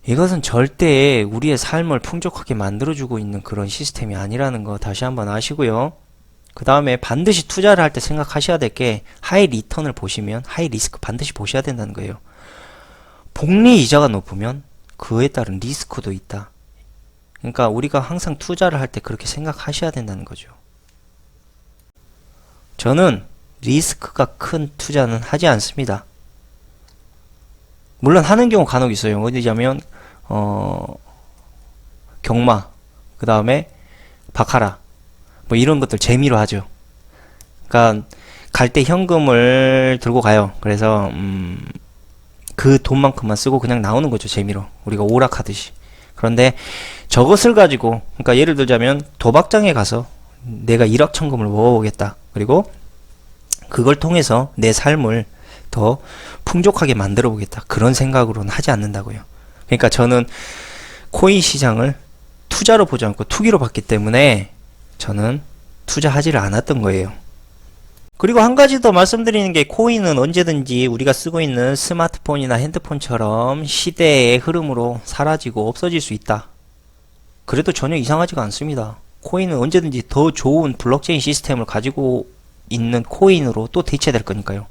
이것은 절대 우리의 삶을 풍족하게 만들어주고 있는 그런 시스템이 아니라는 거 다시 한번 아시고요. 그 다음에 반드시 투자를 할 때 생각하셔야 될 게 하이 리턴을 보시면 하이 리스크 반드시 보셔야 된다는 거예요. 복리 이자가 높으면 그에 따른 리스크도 있다. 그러니까 우리가 항상 투자를 할 때 그렇게 생각하셔야 된다는 거죠. 저는 리스크가 큰 투자는 하지 않습니다. 물론 하는 경우 간혹 있어요. 어디냐면 경마, 그 다음에 바카라 뭐 이런 것들 재미로 하죠. 그러니까 갈 때 현금을 들고 가요. 그래서 그 돈만큼만 쓰고 그냥 나오는 거죠. 재미로. 우리가 오락하듯이. 그런데 저것을 가지고, 그러니까 예를 들자면 도박장에 가서 내가 일확천금을 모아보겠다. 그리고 그걸 통해서 내 삶을 더 풍족하게 만들어 보겠다. 그런 생각으로는 하지 않는다고요. 그러니까 저는 코인 시장을 투자로 보지 않고 투기로 봤기 때문에 저는 투자하지를 않았던 거예요. 그리고 한 가지 더 말씀드리는 게 코인은 언제든지 우리가 쓰고 있는 스마트폰이나 핸드폰처럼 시대의 흐름으로 사라지고 없어질 수 있다. 그래도 전혀 이상하지가 않습니다. 코인은 언제든지 더 좋은 블록체인 시스템을 가지고 있는 코인으로 또 대체될 거니까요.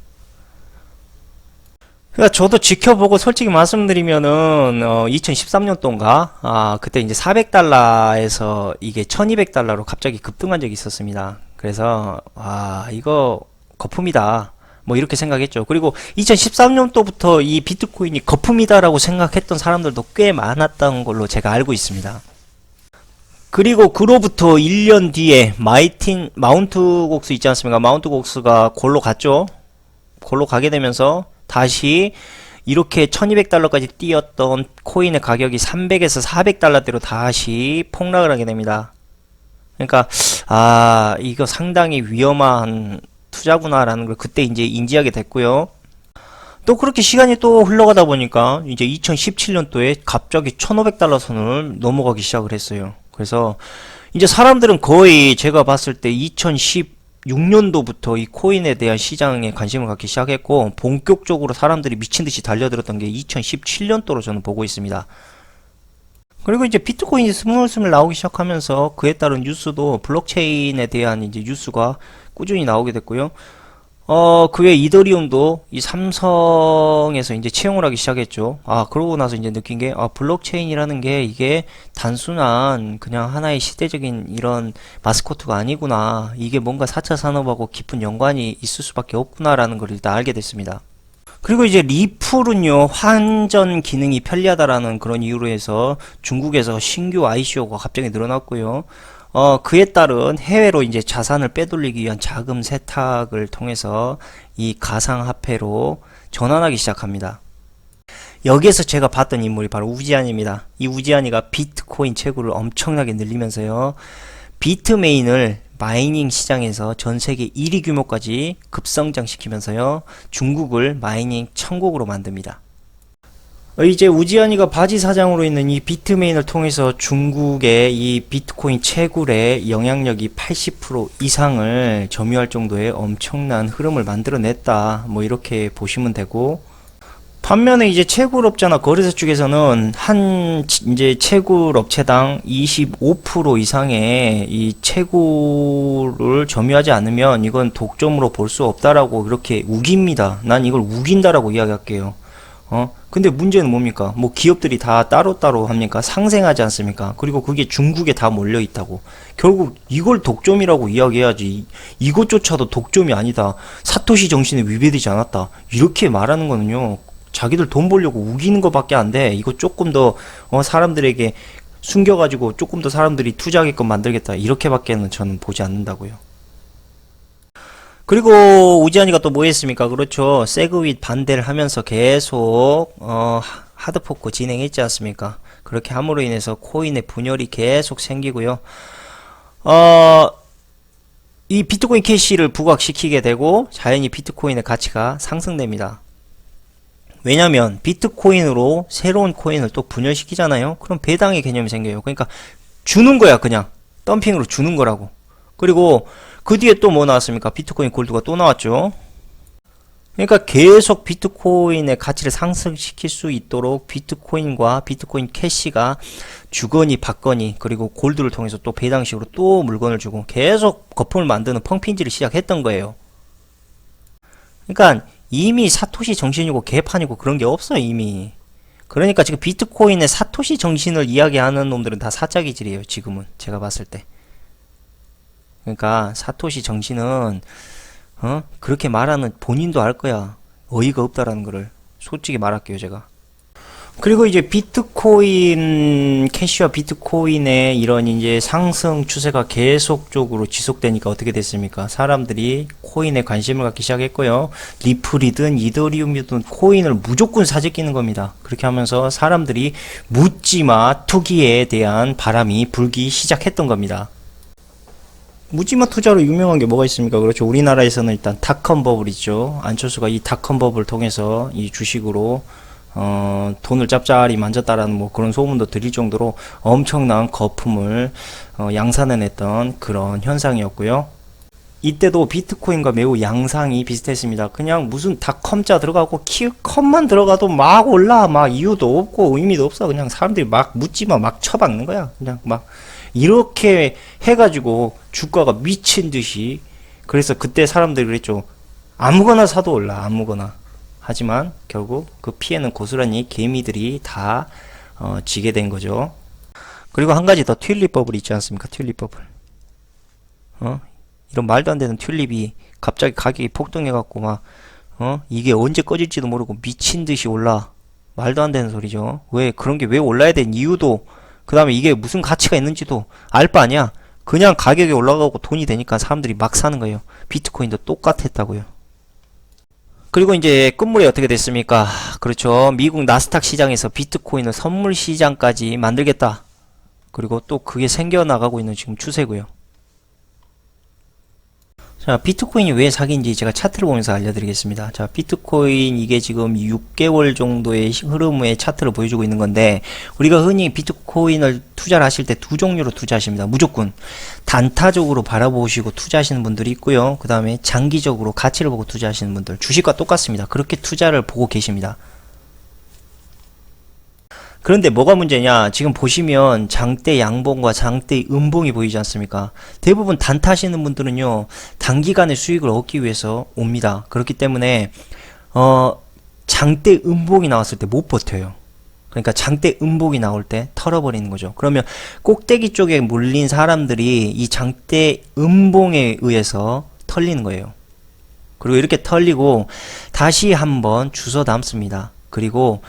그러니까 저도 지켜보고 솔직히 말씀드리면은 2013년도인가 그때 이제 400달러에서 이게 1200달러로 갑자기 급등한 적이 있었습니다. 그래서 이거 거품이다 뭐 이렇게 생각했죠. 그리고 2013년도부터 이 비트코인이 거품이다라고 생각했던 사람들도 꽤 많았던 걸로 제가 알고 있습니다. 그리고 그로부터 1년 뒤에 마운트 곡스 있지 않습니까? 마운트 곡스가 골로 갔죠. 골로 가게 되면서 다시 이렇게 1200달러까지 뛰었던 코인의 가격이 300에서 400달러대로 다시 폭락을 하게 됩니다. 그러니까 이거 상당히 위험한 투자구나라는 걸 그때 이제 인지하게 됐고요. 또 그렇게 시간이 또 흘러가다 보니까 이제 2017년도에 갑자기 1500달러 선을 넘어가기 시작을 했어요. 그래서 이제 사람들은 거의 제가 봤을 때 2016년도부터 이 코인에 대한 시장에 관심을 갖기 시작했고 본격적으로 사람들이 미친듯이 달려들었던 게 2017년도로 저는 보고 있습니다. 그리고 이제 비트코인이 스물스물 나오기 시작하면서 그에 따른 뉴스도 블록체인에 대한 이제 뉴스가 꾸준히 나오게 됐고요. 그 외 이더리움도 이 삼성에서 이제 채용을 하기 시작했죠. 그러고 나서 이제 느낀 게, 블록체인이라는 게 이게 단순한 그냥 하나의 시대적인 이런 마스코트가 아니구나. 이게 뭔가 4차 산업하고 깊은 연관이 있을 수밖에 없구나라는 걸 일단 알게 됐습니다. 그리고 이제 리플은요, 환전 기능이 편리하다라는 그런 이유로 해서 중국에서 신규 ICO가 갑자기 늘어났고요. 그에 따른 해외로 이제 자산을 빼돌리기 위한 자금 세탁을 통해서 이 가상화폐로 전환하기 시작합니다. 여기에서 제가 봤던 인물이 바로 우지안입니다. 이 우지안이가 비트코인 채굴을 엄청나게 늘리면서요, 비트메인을 마이닝 시장에서 전 세계 1위 규모까지 급성장시키면서요, 중국을 마이닝 천국으로 만듭니다. 이제 우지안이가 바지 사장으로 있는 이 비트메인을 통해서 중국의 이 비트코인 채굴의 영향력이 80% 이상을 점유할 정도의 엄청난 흐름을 만들어냈다. 뭐 이렇게 보시면 되고, 반면에 이제 채굴업자나 거래소 쪽에서는 이제 채굴업체당 25% 이상의 이 채굴을 점유하지 않으면 이건 독점으로 볼 수 없다라고 그렇게 우깁니다. 난 이걸 우긴다라고 이야기할게요. 근데 문제는 뭡니까? 뭐 기업들이 다 따로따로 합니까? 상생하지 않습니까? 그리고 그게 중국에 다 몰려 있다고. 결국 이걸 독점이라고 이야기해야지. 이것조차도 독점이 아니다. 사토시 정신에 위배되지 않았다. 이렇게 말하는 거는요, 자기들 돈 벌려고 우기는 것밖에 안 돼. 이거 조금 더 사람들에게 숨겨가지고 조금 더 사람들이 투자하게끔 만들겠다. 이렇게밖에는 저는 보지 않는다고요. 그리고 우지안이가 또 뭐 했습니까? 그렇죠. 세그윗 반대를 하면서 계속 하드포크 진행했지 않습니까? 그렇게 함으로 인해서 코인의 분열이 계속 생기고요. 이 비트코인 캐시를 부각시키게 되고 자연히 비트코인의 가치가 상승됩니다. 왜냐면 비트코인으로 새로운 코인을 또 분열시키잖아요. 그럼 배당의 개념이 생겨요. 그러니까 주는 거야. 그냥 덤핑으로 주는 거라고. 그리고 그 뒤에 또 뭐 나왔습니까? 비트코인 골드가 또 나왔죠. 그러니까 계속 비트코인의 가치를 상승시킬 수 있도록 비트코인과 비트코인 캐시가 주거니 받거니 그리고 골드를 통해서 또 배당식으로 또 물건을 주고 계속 거품을 만드는 펑핀지를 시작했던 거예요. 그러니까 이미 사토시 정신이고 개판이고 그런 게 없어요, 이미. 그러니까 지금 비트코인의 사토시 정신을 이야기하는 놈들은 다 사짜기질이에요, 지금은. 제가 봤을 때. 그러니까 사토시 정신은 그렇게 말하는 본인도 알 거야. 어이가 없다라는 거를. 솔직히 말할게요, 제가. 그리고 이제 비트코인 캐시와 비트코인의 이런 이제 상승 추세가 계속적으로 지속되니까 어떻게 됐습니까? 사람들이 코인에 관심을 갖기 시작했고요. 리플이든 이더리움이든 코인을 무조건 사재끼는 겁니다. 그렇게 하면서 사람들이 묻지마 투기에 대한 바람이 불기 시작했던 겁니다. 묻지마 투자로 유명한 게 뭐가 있습니까? 그렇죠. 우리나라에서는 일단 닷컴 버블 있죠. 안철수가 이 닷컴 버블을 통해서 이 주식으로 돈을 짭짤이 만졌다라는 뭐 그런 소문도 들릴 정도로 엄청난 거품을 양산해냈던 그런 현상이었고요. 이때도 비트코인과 매우 양상이 비슷했습니다. 그냥 무슨 닷컴자 들어가고 키컴만 들어가도 막 올라. 막 이유도 없고 의미도 없어. 그냥 사람들이 막 묻지마 막 쳐박는 거야. 그냥 막 이렇게 해가지고 주가가 미친 듯이. 그래서 그때 사람들이 그랬죠. 아무거나 사도 올라. 아무거나. 하지만 결국 그 피해는 고스란히 개미들이 다 지게 된 거죠. 그리고 한 가지 더 튤립 버블 있지 않습니까? 튤립 버블. 이런 말도 안 되는 튤립이 갑자기 가격이 폭등해 갖고 막 이게 언제 꺼질지도 모르고 미친 듯이 올라. 말도 안 되는 소리죠. 왜 그런 게 왜 올라야 되는 이유도, 그 다음에 이게 무슨 가치가 있는지도 알 바 아니야. 그냥 가격이 올라가고 돈이 되니까 사람들이 막 사는 거예요. 비트코인도 똑같았다고요. 그리고 이제 끝물이 어떻게 됐습니까? 그렇죠. 미국 나스닥 시장에서 비트코인을 선물 시장까지 만들겠다. 그리고 또 그게 생겨나가고 있는 지금 추세고요. 자, 비트코인이 왜 사기인지 제가 차트를 보면서 알려드리겠습니다. 자, 비트코인 이게 지금 6개월 정도의 흐름의 차트를 보여주고 있는 건데, 우리가 흔히 비트코인을 투자를 하실 때 두 종류로 투자하십니다. 무조건 단타적으로 바라보시고 투자하시는 분들이 있고요. 그 다음에 장기적으로 가치를 보고 투자하시는 분들, 주식과 똑같습니다. 그렇게 투자를 보고 계십니다. 그런데 뭐가 문제냐? 지금 보시면 장대 양봉과 장대 음봉이 보이지 않습니까? 대부분 단타하시는 분들은요, 단기간에 수익을 얻기 위해서 옵니다. 그렇기 때문에 장대 음봉이 나왔을 때 못 버텨요. 그러니까 장대 음봉이 나올 때 털어버리는 거죠. 그러면 꼭대기 쪽에 몰린 사람들이 이 장대 음봉에 의해서 털리는 거예요. 그리고 이렇게 털리고 다시 한번 주워 담습니다. 그리고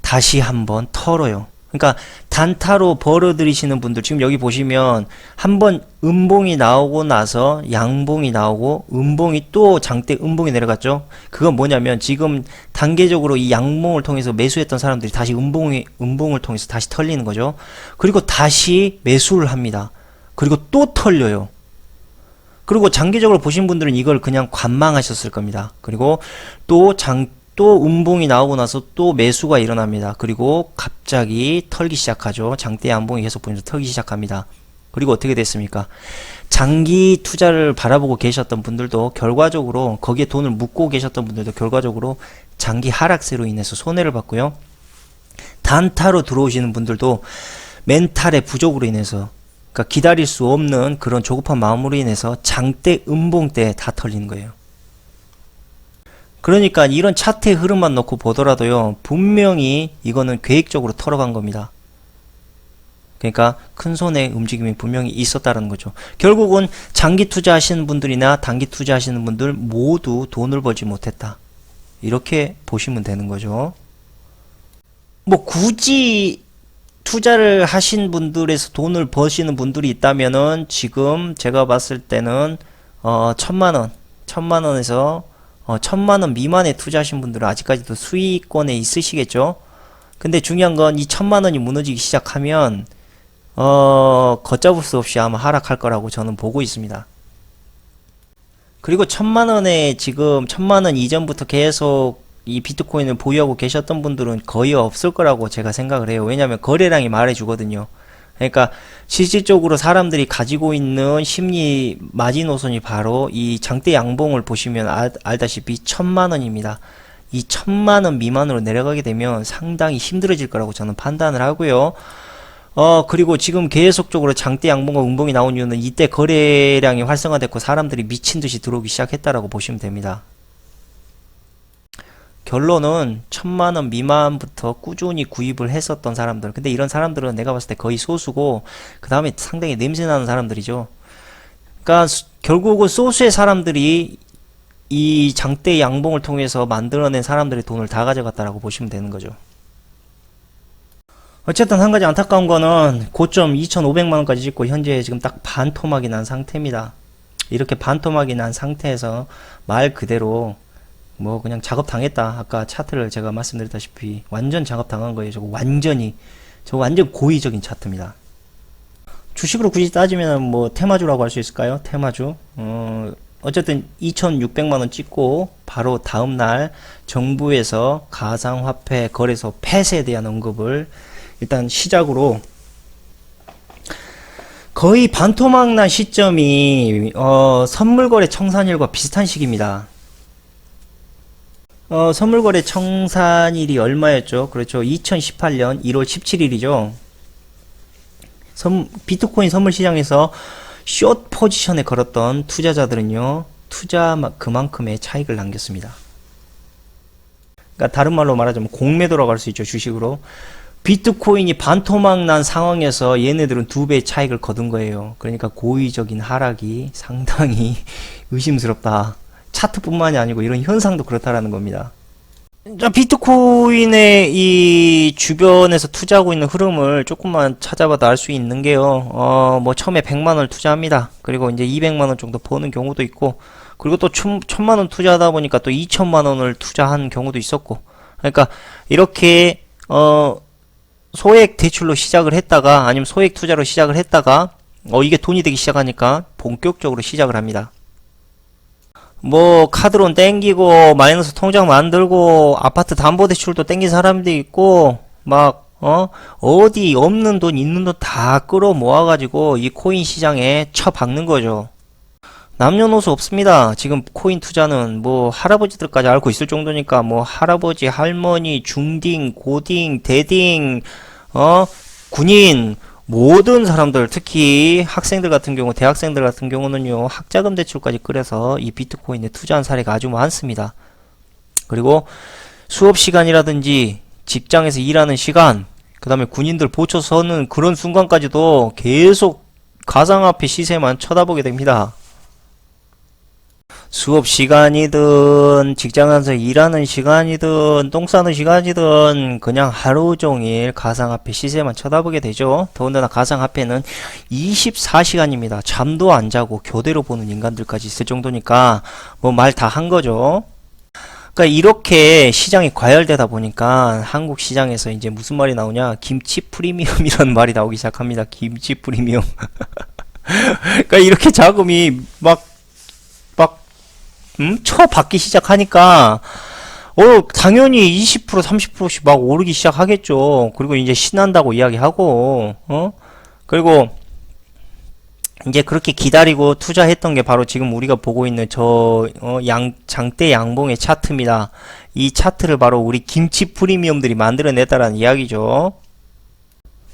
다시 한번 털어요. 그러니까 단타로 벌어들이시는 분들, 지금 여기 보시면 한번 음봉이 나오고 나서 양봉이 나오고 음봉이 또 장대 음봉이 내려갔죠. 그건 뭐냐면 지금 단계적으로 이 양봉을 통해서 매수했던 사람들이 다시 음봉을 통해서 다시 털리는 거죠. 그리고 다시 매수를 합니다. 그리고 또 털려요. 그리고 장기적으로 보신 분들은 이걸 그냥 관망하셨을 겁니다. 그리고 또 음봉이 나오고 나서 또 매수가 일어납니다. 그리고 갑자기 털기 시작하죠. 장대 양봉이 계속 보면서 털기 시작합니다. 그리고 어떻게 됐습니까? 장기 투자를 바라보고 계셨던 분들도 결과적으로, 거기에 돈을 묻고 계셨던 분들도 결과적으로 장기 하락세로 인해서 손해를 봤고요. 단타로 들어오시는 분들도 멘탈의 부족으로 인해서, 그러니까 기다릴 수 없는 그런 조급한 마음으로 인해서 장대 음봉 때 다 털리는 거예요. 그러니까 이런 차트의 흐름만 놓고 보더라도요, 분명히 이거는 계획적으로 털어간 겁니다. 그러니까 큰 손의 움직임이 분명히 있었다는 거죠. 결국은 장기 투자하시는 분들이나 단기 투자하시는 분들 모두 돈을 벌지 못했다. 이렇게 보시면 되는 거죠. 뭐 굳이 투자를 하신 분들에서 돈을 버시는 분들이 있다면은 지금 제가 봤을 때는 1,000만원에서 1,000만원 미만에 투자하신 분들은 아직까지도 수익권에 있으시겠죠. 근데 중요한 건 이 1,000만원이 무너지기 시작하면 걷잡을 수 없이 아마 하락할 거라고 저는 보고 있습니다. 그리고 1,000만원에 지금 1,000만원 이전부터 계속 이 비트코인을 보유하고 계셨던 분들은 거의 없을 거라고 제가 생각을 해요. 왜냐하면 거래량이 말해주거든요. 그러니까 실질적으로 사람들이 가지고 있는 심리 마지노선이 바로 이 장대 양봉을 보시면 알다시피 1000만원입니다. 이 1000만원 미만으로 내려가게 되면 상당히 힘들어질 거라고 저는 판단을 하고요. 그리고 지금 계속적으로 장대 양봉과 음봉이 나온 이유는 이때 거래량이 활성화됐고 사람들이 미친듯이 들어오기 시작했다라고 보시면 됩니다. 결론은 1000만원 미만부터 꾸준히 구입을 했었던 사람들, 근데 이런 사람들은 내가 봤을 때 거의 소수고 그 다음에 상당히 냄새나는 사람들이죠. 그러니까 결국은 소수의 사람들이 이 장대 양봉을 통해서 만들어낸 사람들의 돈을 다 가져갔다라고 보시면 되는 거죠. 어쨌든 한 가지 안타까운 거는 고점 2500만원까지 찍고 현재 지금 딱 반토막이 난 상태입니다. 이렇게 반토막이 난 상태에서 말 그대로 뭐 그냥 작업당했다. 아까 차트를 제가 말씀드렸다시피 완전 작업당한 거예요. 저거 완전 고의적인 차트입니다. 주식으로 굳이 따지면 뭐 테마주라고 할 수 있을까요? 테마주. 어쨌든 2600만원 찍고 바로 다음날 정부에서 가상화폐 거래소 폐쇄에 대한 언급을 일단 시작으로 거의 반토막 난 시점이 선물거래 청산일과 비슷한 시기입니다. 선물거래 청산일이 얼마였죠? 그렇죠. 2018년 1월 17일이죠. 비트코인 선물시장에서 숏 포지션에 걸었던 투자자들은요, 그만큼의 차익을 남겼습니다. 그러니까 다른 말로 말하자면 공매도라고 할 수 있죠, 주식으로. 비트코인이 반토막 난 상황에서 얘네들은 2배의 차익을 거둔 거예요. 그러니까 고의적인 하락이 상당히 의심스럽다. 차트뿐만이 아니고 이런 현상도 그렇다라는 겁니다. 자, 비트코인의 이 주변에서 투자하고 있는 흐름을 조금만 찾아봐도 알 수 있는 게요. 뭐 처음에 100만원을 투자합니다. 그리고 이제 200만원 정도 버는 경우도 있고, 그리고 또 1000만원 투자하다 보니까 또 2000만원을 투자한 경우도 있었고, 그러니까 이렇게 소액 대출로 시작을 했다가 아니면 소액 투자로 시작을 했다가 이게 돈이 되기 시작하니까 본격적으로 시작을 합니다. 뭐 카드론 땡기고 마이너스 통장 만들고 아파트 담보대출도 땡긴 사람도 있고 막 어디 없는 돈 있는 돈 다 끌어 모아가지고 이 코인 시장에 쳐박는 거죠. 남녀노소 없습니다. 지금 코인 투자는 뭐 할아버지들까지 앓고 있을 정도니까 뭐 할아버지, 할머니, 중딩, 고딩, 대딩, 군인 모든 사람들, 특히 학생들 같은 경우, 대학생들 같은 경우는요, 학자금 대출까지 끌어서 이 비트코인에 투자한 사례가 아주 많습니다. 그리고 수업 시간이라든지 직장에서 일하는 시간, 그 다음에 군인들 보초 서는 그런 순간까지도 계속 가상화폐 시세만 쳐다보게 됩니다. 수업 시간이든 직장에서 일하는 시간이든 똥 싸는 시간이든 그냥 하루 종일 가상화폐 시세만 쳐다보게 되죠. 더군다나 가상화폐는 24시간입니다. 잠도 안 자고 교대로 보는 인간들까지 있을 정도니까 뭐 말 다 한 거죠. 그러니까 이렇게 시장이 과열되다 보니까 한국 시장에서 이제 무슨 말이 나오냐, 김치 프리미엄이라는 말이 나오기 시작합니다. 김치 프리미엄. 그러니까 이렇게 자금이 쳐받기 시작하니까 당연히 20% 30%씩 막 오르기 시작하겠죠. 그리고 이제 신난다고 이야기하고 그리고 이제 그렇게 기다리고 투자했던 게 바로 지금 우리가 보고 있는 장대 양봉의 차트입니다. 이 차트를 바로 우리 김치 프리미엄들이 만들어냈다라는 이야기죠.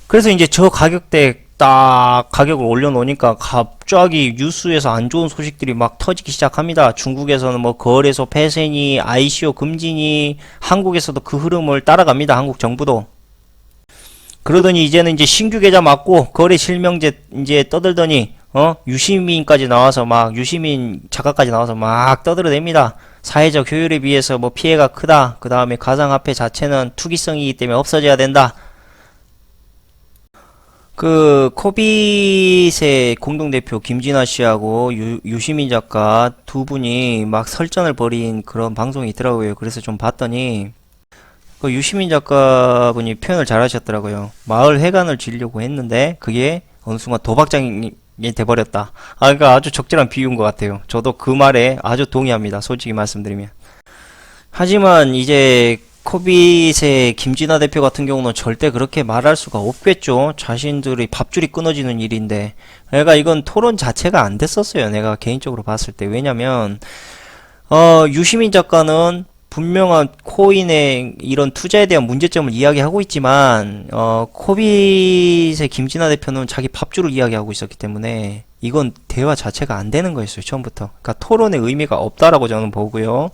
그래서 이제 저 가격대 딱 가격을 올려놓으니까 갑자기 뉴스에서 안 좋은 소식들이 막 터지기 시작합니다. 중국에서는 뭐 거래소 폐쇄니 ICO 금지니, 한국에서도 그 흐름을 따라갑니다. 한국 정부도. 그러더니 이제는 이제 신규 계좌 맞고 거래 실명제 이제 떠들더니 유시민까지 나와서 막 유시민 작가까지 나와서 막 떠들어댑니다. 사회적 효율에 비해서 뭐 피해가 크다. 그 다음에 가상화폐 자체는 투기성이기 때문에 없어져야 된다. 그 코빗의 공동대표 김진아 씨하고 유시민 작가 두 분이 막 설전을 벌인 그런 방송이 있더라고요. 그래서 좀 봤더니 그 유시민 작가분이 표현을 잘 하셨더라고요. 마을 회관을 지으려고 했는데 그게 어느 순간 도박장이 돼버렸다. 그러니까 아주 적절한 비유인 것 같아요. 저도 그 말에 아주 동의합니다. 솔직히 말씀드리면. 하지만 이제 코빗의 김진아 대표 같은 경우는 절대 그렇게 말할 수가 없겠죠. 자신들이 밥줄이 끊어지는 일인데. 그러니까 이건 토론 자체가 안 됐었어요. 내가 개인적으로 봤을 때. 왜냐면 유시민 작가는 분명한 코인의 이런 투자에 대한 문제점을 이야기하고 있지만 코빗의 김진아 대표는 자기 밥줄을 이야기하고 있었기 때문에 이건 대화 자체가 안 되는 거였어요. 처음부터. 그러니까 토론의 의미가 없다라고 저는 보고요.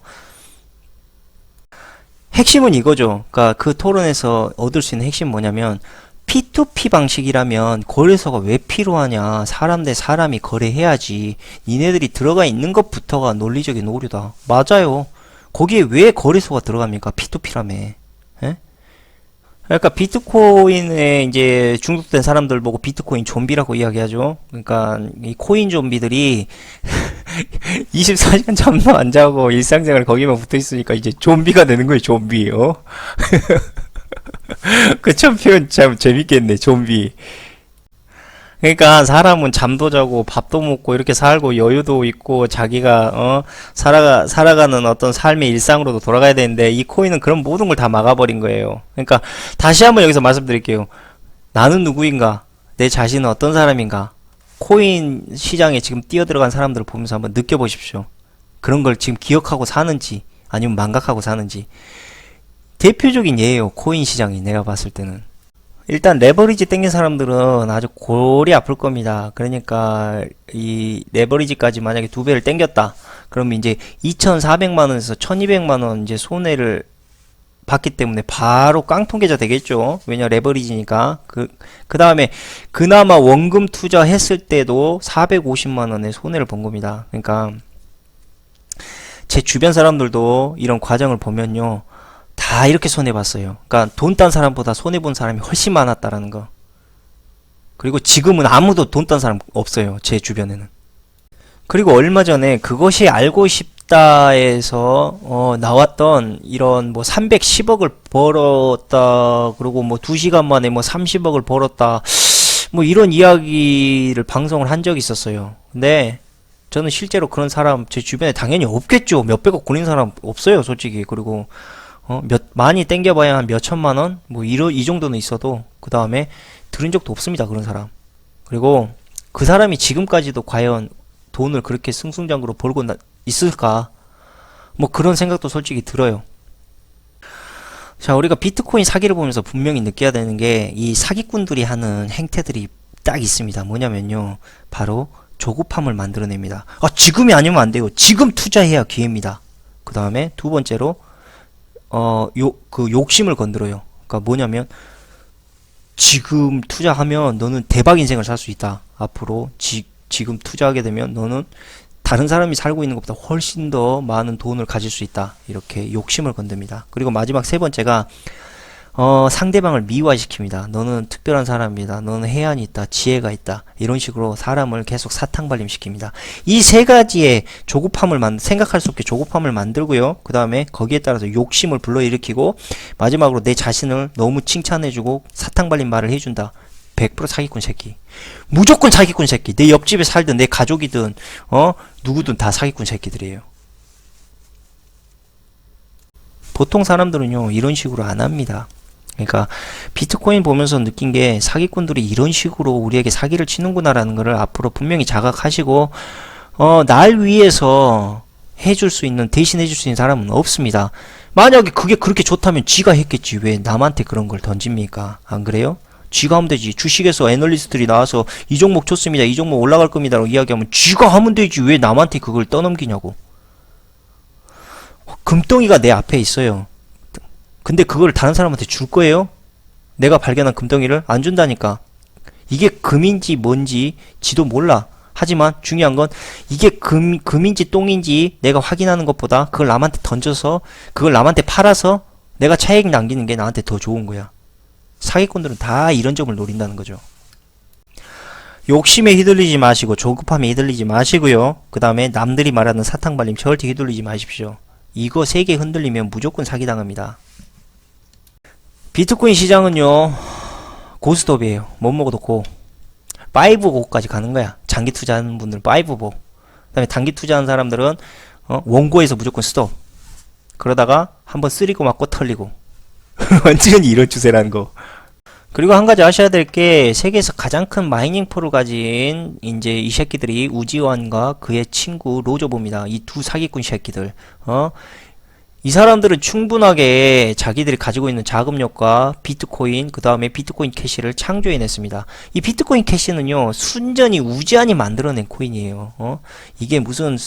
핵심은 이거죠. 그러니까 그 토론에서 얻을 수 있는 핵심은 뭐냐면 P2P 방식이라면 거래소가 왜 필요하냐. 사람 대 사람이 거래해야지. 니네들이 들어가 있는 것부터가 논리적인 오류다. 맞아요. 거기에 왜 거래소가 들어갑니까? P2P라며. 예? 그러니까 비트코인에 이제 중독된 사람들 보고 비트코인 좀비라고 이야기하죠. 그러니까 이 코인 좀비들이 24시간 잠도 안 자고 일상생활 거기만 붙어 있으니까 이제 좀비가 되는 거예요, 좀비요. 그 참 표현 참 재밌겠네, 좀비. 그러니까 사람은 잠도 자고 밥도 먹고 이렇게 살고 여유도 있고 자기가 살아가는 어떤 삶의 일상으로도 돌아가야 되는데 이 코인은 그런 모든 걸 다 막아버린 거예요. 그러니까 다시 한번 여기서 말씀드릴게요. 나는 누구인가? 내 자신은 어떤 사람인가? 코인 시장에 지금 뛰어들어간 사람들을 보면서 한번 느껴보십시오. 그런 걸 지금 기억하고 사는지 아니면 망각하고 사는지. 대표적인 예예요. 코인 시장이 내가 봤을 때는. 일단 레버리지 땡긴 사람들은 아주 골이 아플 겁니다. 그러니까 이 레버리지까지 만약에 2배를 땡겼다. 그러면 이제 2,400만원에서 1,200만원 이제 손해를 받기 때문에 바로 깡통 계좌 되겠죠. 왜냐 레버리지니까. 그 다음에 그나마 원금 투자했을 때도 450만원의 손해를 본 겁니다. 그러니까 제 주변 사람들도 이런 과정을 보면요. 다 이렇게 손해봤어요. 그러니까 돈 딴 사람보다 손해본 사람이 훨씬 많았다라는 거. 그리고 지금은 아무도 돈 딴 사람 없어요. 제 주변에는. 그리고 얼마 전에 그것이 알고 싶다에서 나왔던 이런 뭐 310억을 벌었다. 그리고 뭐 2시간 만에 뭐 30억을 벌었다. 뭐 이런 이야기를 방송을 한 적이 있었어요. 근데 저는 실제로 그런 사람 제 주변에 당연히 없겠죠. 몇백억 굴린 사람 없어요. 솔직히. 그리고 많이 땡겨봐야 한 몇천만원? 뭐, 이 정도는 있어도, 그 다음에 들은 적도 없습니다. 그런 사람. 그리고 그 사람이 지금까지도 과연 돈을 그렇게 승승장구로 벌고 있을까? 뭐, 그런 생각도 솔직히 들어요. 자, 우리가 비트코인 사기를 보면서 분명히 느껴야 되는 게, 이 사기꾼들이 하는 행태들이 딱 있습니다. 뭐냐면요. 바로 조급함을 만들어냅니다. 아, 지금이 아니면 안 돼요. 지금 투자해야 기회입니다. 그 다음에 두 번째로, 욕심을 건드려요. 그러니까 뭐냐면, 지금 투자하면 너는 대박 인생을 살 수 있다. 앞으로, 지금 투자하게 되면 너는 다른 사람이 살고 있는 것보다 훨씬 더 많은 돈을 가질 수 있다. 이렇게 욕심을 건듭니다. 그리고 마지막 세 번째가, 상대방을 미화시킵니다. 너는 특별한 사람이다. 너는 해안이 있다. 지혜가 있다. 이런 식으로 사람을 계속 사탕발림시킵니다. 이 세 가지의 조급함을 생각할 수 없게 조급함을 만들고요. 그 다음에 거기에 따라서 욕심을 불러일으키고 마지막으로 내 자신을 너무 칭찬해주고 사탕발림 말을 해준다. 100% 사기꾼 새끼. 무조건 사기꾼 새끼. 내 옆집에 살든 내 가족이든 누구든 다 사기꾼 새끼들이에요. 보통 사람들은요 이런 식으로 안 합니다. 그러니까 비트코인 보면서 느낀 게 사기꾼들이 이런 식으로 우리에게 사기를 치는구나라는 것을 앞으로 분명히 자각하시고 날 위해서 해줄 수 있는 대신 해줄 수 있는 사람은 없습니다. 만약에 그게 그렇게 좋다면 지가 했겠지. 왜 남한테 그런 걸 던집니까? 안 그래요? 지가 하면 되지. 주식에서 애널리스트들이 나와서 이 종목 좋습니다. 이 종목 올라갈 겁니다. 라고 이야기하면 지가 하면 되지. 왜 남한테 그걸 떠넘기냐고. 금덩이가 내 앞에 있어요. 근데 그걸 다른 사람한테 줄 거예요? 내가 발견한 금덩이를 안 준다니까. 이게 금인지 뭔지 지도 몰라. 하지만 중요한 건 이게 금인지 똥인지 내가 확인하는 것보다 그걸 남한테 던져서 그걸 남한테 팔아서 내가 차익 남기는 게 나한테 더 좋은 거야. 사기꾼들은 다 이런 점을 노린다는 거죠. 욕심에 휘둘리지 마시고 조급함에 휘둘리지 마시고요. 그 다음에 남들이 말하는 사탕발림 절대 휘둘리지 마십시오. 이거 3개 흔들리면 무조건 사기당합니다. 비트코인 시장은요 고스톱이에요. 못 먹어도 고. 5고까지 가는 거야. 장기 투자하는 분들은 5고. 그 다음에 단기 투자하는 사람들은 원고에서 무조건 스톱. 그러다가 한번 쓰리고 맞고 털리고 완전히 이런 추세라는 거. 그리고 한 가지 아셔야 될 게 세계에서 가장 큰 마이닝 폴을 가진 이제 이 새끼들이 우지환과 그의 친구 로저보입니다. 이 두 사기꾼 새끼들. 이 사람들은 충분하게 자기들이 가지고 있는 자금력과 비트코인, 그 다음에 비트코인 캐시를 창조해냈습니다. 이 비트코인 캐시는요, 순전히 우지환이 만들어낸 코인이에요. 이게 무슨,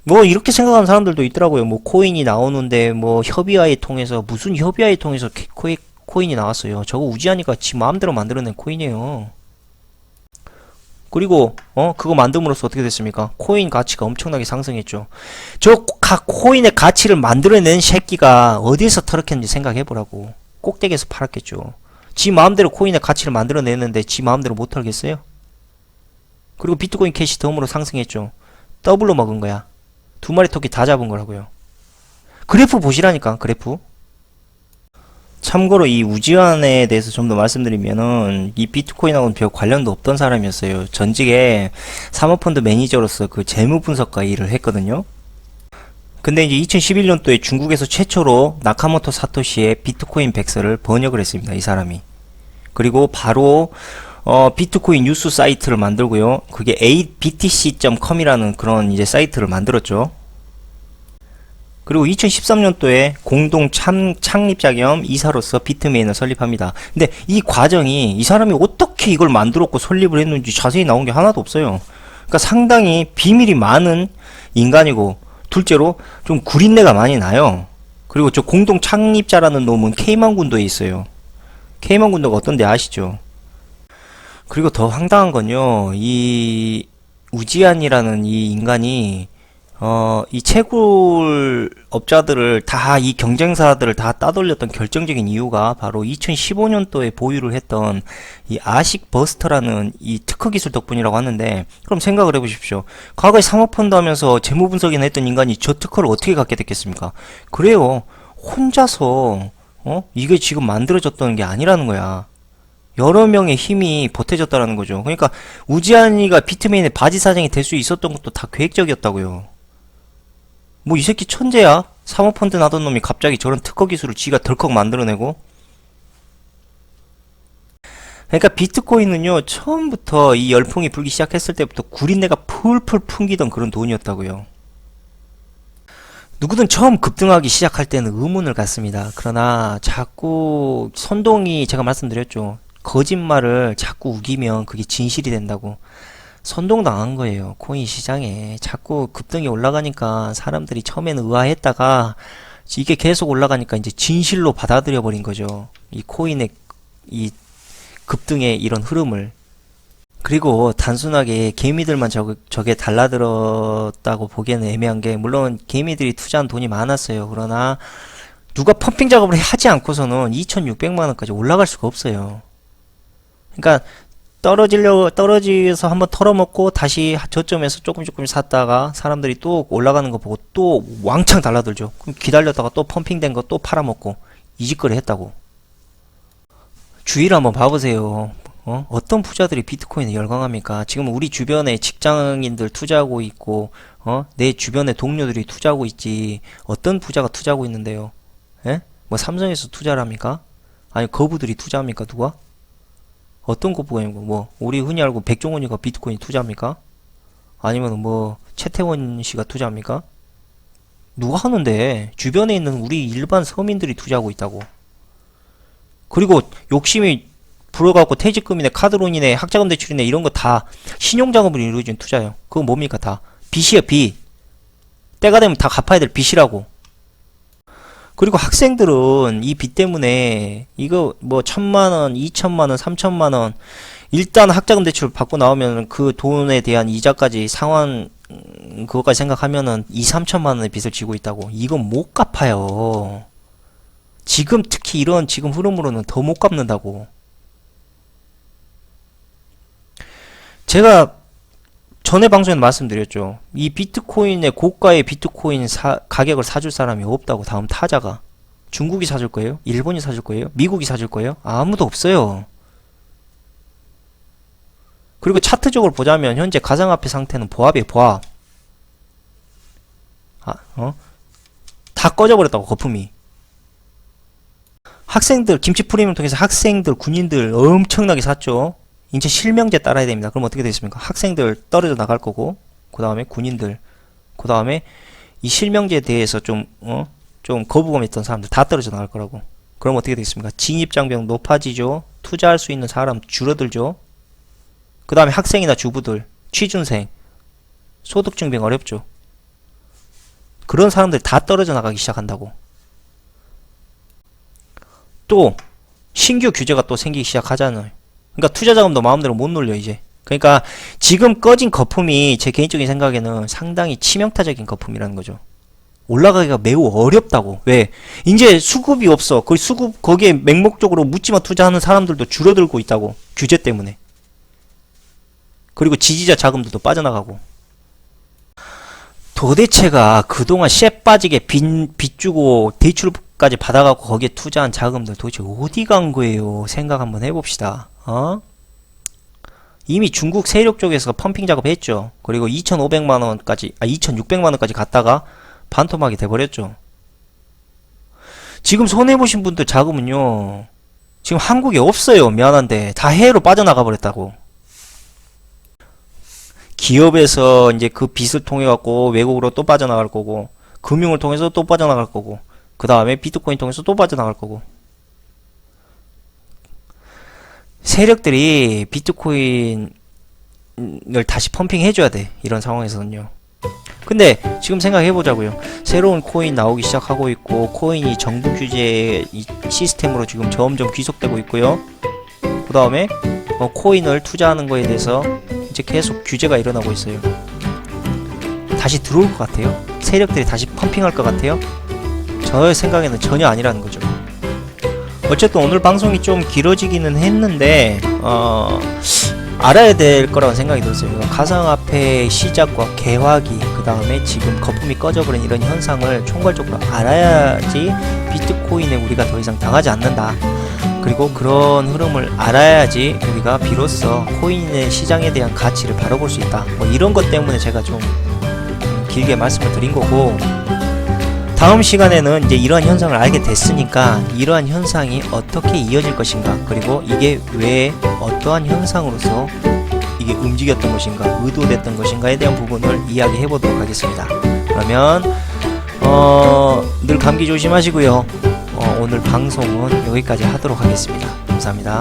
뭐, 이렇게 생각하는 사람들도 있더라고요. 뭐, 코인이 나오는데, 뭐, 협의하에 통해서, 무슨 협의하에 통해서 코인이 나왔어요. 저거 우지환이가 지 마음대로 만들어낸 코인이에요. 그리고 그거 만듦으로써 어떻게 됐습니까? 코인 가치가 엄청나게 상승했죠. 저 코인의 가치를 만들어낸 새끼가 어디에서 털었겠는지 생각해보라고. 꼭대기에서 팔았겠죠. 지 마음대로 코인의 가치를 만들어냈는데 지 마음대로 못 털겠어요? 그리고 비트코인 캐시 덤으로 상승했죠. 더블로 먹은 거야. 두 마리 토끼 다 잡은 거라고요. 그래프 보시라니까, 그래프. 참고로 이 우지환에 대해서 좀 더 말씀드리면은 이 비트코인하고는 별 관련도 없던 사람이었어요. 전직에 사모펀드 매니저로서 그 재무 분석가 일을 했거든요. 근데 이제 2011년도에 중국에서 최초로 나카모토 사토시의 비트코인 백서를 번역을 했습니다. 이 사람이. 그리고 바로 비트코인 뉴스 사이트를 만들고요. 그게 abtc.com이라는 그런 이제 사이트를 만들었죠. 그리고 2013년도에 공동 창립자 겸 이사로서 비트메인을 설립합니다. 근데 이 과정이 이 사람이 어떻게 이걸 만들었고 설립을 했는지 자세히 나온 게 하나도 없어요. 그러니까 상당히 비밀이 많은 인간이고, 둘째로 좀 구린내가 많이 나요. 그리고 저 공동 창립자라는 놈은 케이만 군도에 있어요. 케이만 군도가 어떤데 아시죠? 그리고 더 황당한 건요, 이 우지안이라는 이 인간이 이 채굴 업자들을 다, 이 경쟁사들을 다 따돌렸던 결정적인 이유가 바로 2015년도에 보유를 했던 이 아식 버스터라는 이 특허 기술 덕분이라고 하는데, 그럼 생각을 해보십시오. 과거에 사모펀드 하면서 재무 분석이나 했던 인간이 저 특허를 어떻게 갖게 됐겠습니까? 그래요. 혼자서, 이게 지금 만들어졌다는 게 아니라는 거야. 여러 명의 힘이 보태졌다라는 거죠. 그러니까 우지안이가 비트메인의 바지 사장이 될 수 있었던 것도 다 계획적이었다고요. 뭐 이 새끼 천재야? 사모펀드 나던 놈이 갑자기 저런 특허 기술을 지가 덜컥 만들어내고. 그러니까 비트코인은요, 처음부터 이 열풍이 불기 시작했을 때부터 구린내가 풀풀 풍기던 그런 돈이었다고요. 누구든 처음 급등하기 시작할 때는 의문을 갖습니다. 그러나 자꾸 선동이, 제가 말씀드렸죠, 거짓말을 자꾸 우기면 그게 진실이 된다고. 선동당한 거예요. 코인 시장에 자꾸 급등이 올라가니까 사람들이 처음에는 의아했다가 이게 계속 올라가니까 이제 진실로 받아들여 버린 거죠. 이 코인의 이 급등의 이런 흐름을. 그리고 단순하게 개미들만 저게 달라들었다고 보기에는 애매한 게, 물론 개미들이 투자한 돈이 많았어요. 그러나 누가 펌핑 작업을 하지 않고서는 2,600만원까지 올라갈 수가 없어요. 그러니까 떨어져서 한번 털어먹고 다시 저점에서 조금 샀다가 사람들이 또 올라가는 거 보고 또 왕창 달라들죠. 그럼 기다렸다가 또 펌핑된 거 또 팔아먹고 이 짓거리 했다고. 주의를 한번 봐보세요. 어떤 부자들이 비트코인에 열광합니까? 지금 우리 주변에 직장인들 투자하고 있고, 내 주변에 동료들이 투자하고 있지. 어떤 부자가 투자하고 있는데요? 예? 뭐 삼성에서 투자를 합니까? 아니 거부들이 투자합니까? 누가? 어떤 거부가이고, 뭐 우리 흔히 알고 백종원이가 비트코인 투자합니까? 아니면 뭐 최태원 씨가 투자합니까? 누가 하는데? 주변에 있는 우리 일반 서민들이 투자하고 있다고. 그리고 욕심이 불어갖고 퇴직금이네, 카드론이네, 학자금 대출이네, 이런 거 다 신용자금으로 이루어진 투자예요. 그거 뭡니까? 다 빚이에요. 빚. 때가 되면 다 갚아야 될 빚이라고. 그리고 학생들은 이 빚 때문에 이거 뭐 1,000만원, 2,000만원, 3,000만원, 일단 학자금 대출 받고 나오면 그 돈에 대한 이자까지 상환, 그거까지 생각하면은 2, 3천만원의 빚을 지고 있다고. 이건 못 갚아요. 지금 특히 이런 지금 흐름으로는 더 못 갚는다고. 제가 전에 방송에 말씀드렸죠. 이 비트코인의 고가의 비트코인 가격을 사줄 사람이 없다고. 다음 타자가. 중국이 사줄 거예요? 일본이 사줄 거예요? 미국이 사줄 거예요? 아무도 없어요. 그리고 차트적으로 보자면 현재 가상화폐 상태는 보합이에요. 보합. 다 꺼져버렸다고. 거품이. 학생들, 김치 프리미엄 통해서 학생들, 군인들 엄청나게 샀죠. 이제 실명제 따라야 됩니다. 그럼 어떻게 되겠습니까? 학생들 떨어져 나갈 거고, 그 다음에 군인들, 그 다음에 이 실명제에 대해서 좀 거부감 있던 사람들 다 떨어져 나갈 거라고. 그럼 어떻게 되겠습니까? 진입장벽 높아지죠. 투자할 수 있는 사람 줄어들죠. 그 다음에 학생이나 주부들, 취준생, 소득증빙 어렵죠. 그런 사람들 다 떨어져 나가기 시작한다고. 또 신규 규제가 또 생기기 시작하잖아요. 그러니까 투자자금도 마음대로 못 놀려 이제. 그러니까 지금 꺼진 거품이 제 개인적인 생각에는 상당히 치명타적인 거품이라는 거죠. 올라가기가 매우 어렵다고. 왜? 이제 수급이 없어. 그 수급 거기에 맹목적으로 묻지마 투자하는 사람들도 줄어들고 있다고. 규제 때문에. 그리고 지지자 자금들도 빠져나가고. 도대체가 그동안 쎄 빠지게 빚 주고 대출까지 받아갖고 거기에 투자한 자금들 도대체 어디 간 거예요? 생각 한번 해봅시다. 이미 중국 세력 쪽에서 펌핑 작업했죠. 그리고 2,600만원까지 갔다가 반토막이 돼버렸죠. 지금 손해보신 분들 자금은요, 지금 한국에 없어요. 미안한데 다 해외로 빠져나가 버렸다고. 기업에서 이제 그 빚을 통해 갖고 외국으로 또 빠져나갈 거고, 금융을 통해서 또 빠져나갈 거고, 그 다음에 비트코인 통해서 또 빠져나갈 거고. 세력들이 비트코인을 다시 펌핑 해줘야 돼. 이런 상황에서는요. 근데 지금 생각해 보자고요. 새로운 코인 나오기 시작하고 있고, 코인이 정부 규제 시스템으로 지금 점점 귀속되고 있고요. 그 다음에 코인을 투자하는 거에 대해서 이제 계속 규제가 일어나고 있어요. 다시 들어올 것 같아요? 세력들이 다시 펌핑할 것 같아요? 저의 생각에는 전혀 아니라는 거죠. 어쨌든 오늘 방송이 좀 길어지기는 했는데 알아야 될 거라고 생각이 들었어요. 가상화폐 시작과 개화기, 그 다음에 지금 거품이 꺼져버린 이런 현상을 총괄적으로 알아야지 비트코인에 우리가 더 이상 당하지 않는다. 그리고 그런 흐름을 알아야지 우리가 비로소 코인의 시장에 대한 가치를 바라볼 수 있다. 뭐 이런 것 때문에 제가 좀 길게 말씀을 드린 거고, 다음 시간에는 이제 이러한 현상을 알게 됐으니까 이러한 현상이 어떻게 이어질 것인가, 그리고 이게 왜 어떠한 현상으로서 이게 움직였던 것인가, 의도됐던 것인가에 대한 부분을 이야기해 보도록 하겠습니다. 그러면 늘 감기 조심하시고요. 오늘 방송은 여기까지 하도록 하겠습니다. 감사합니다.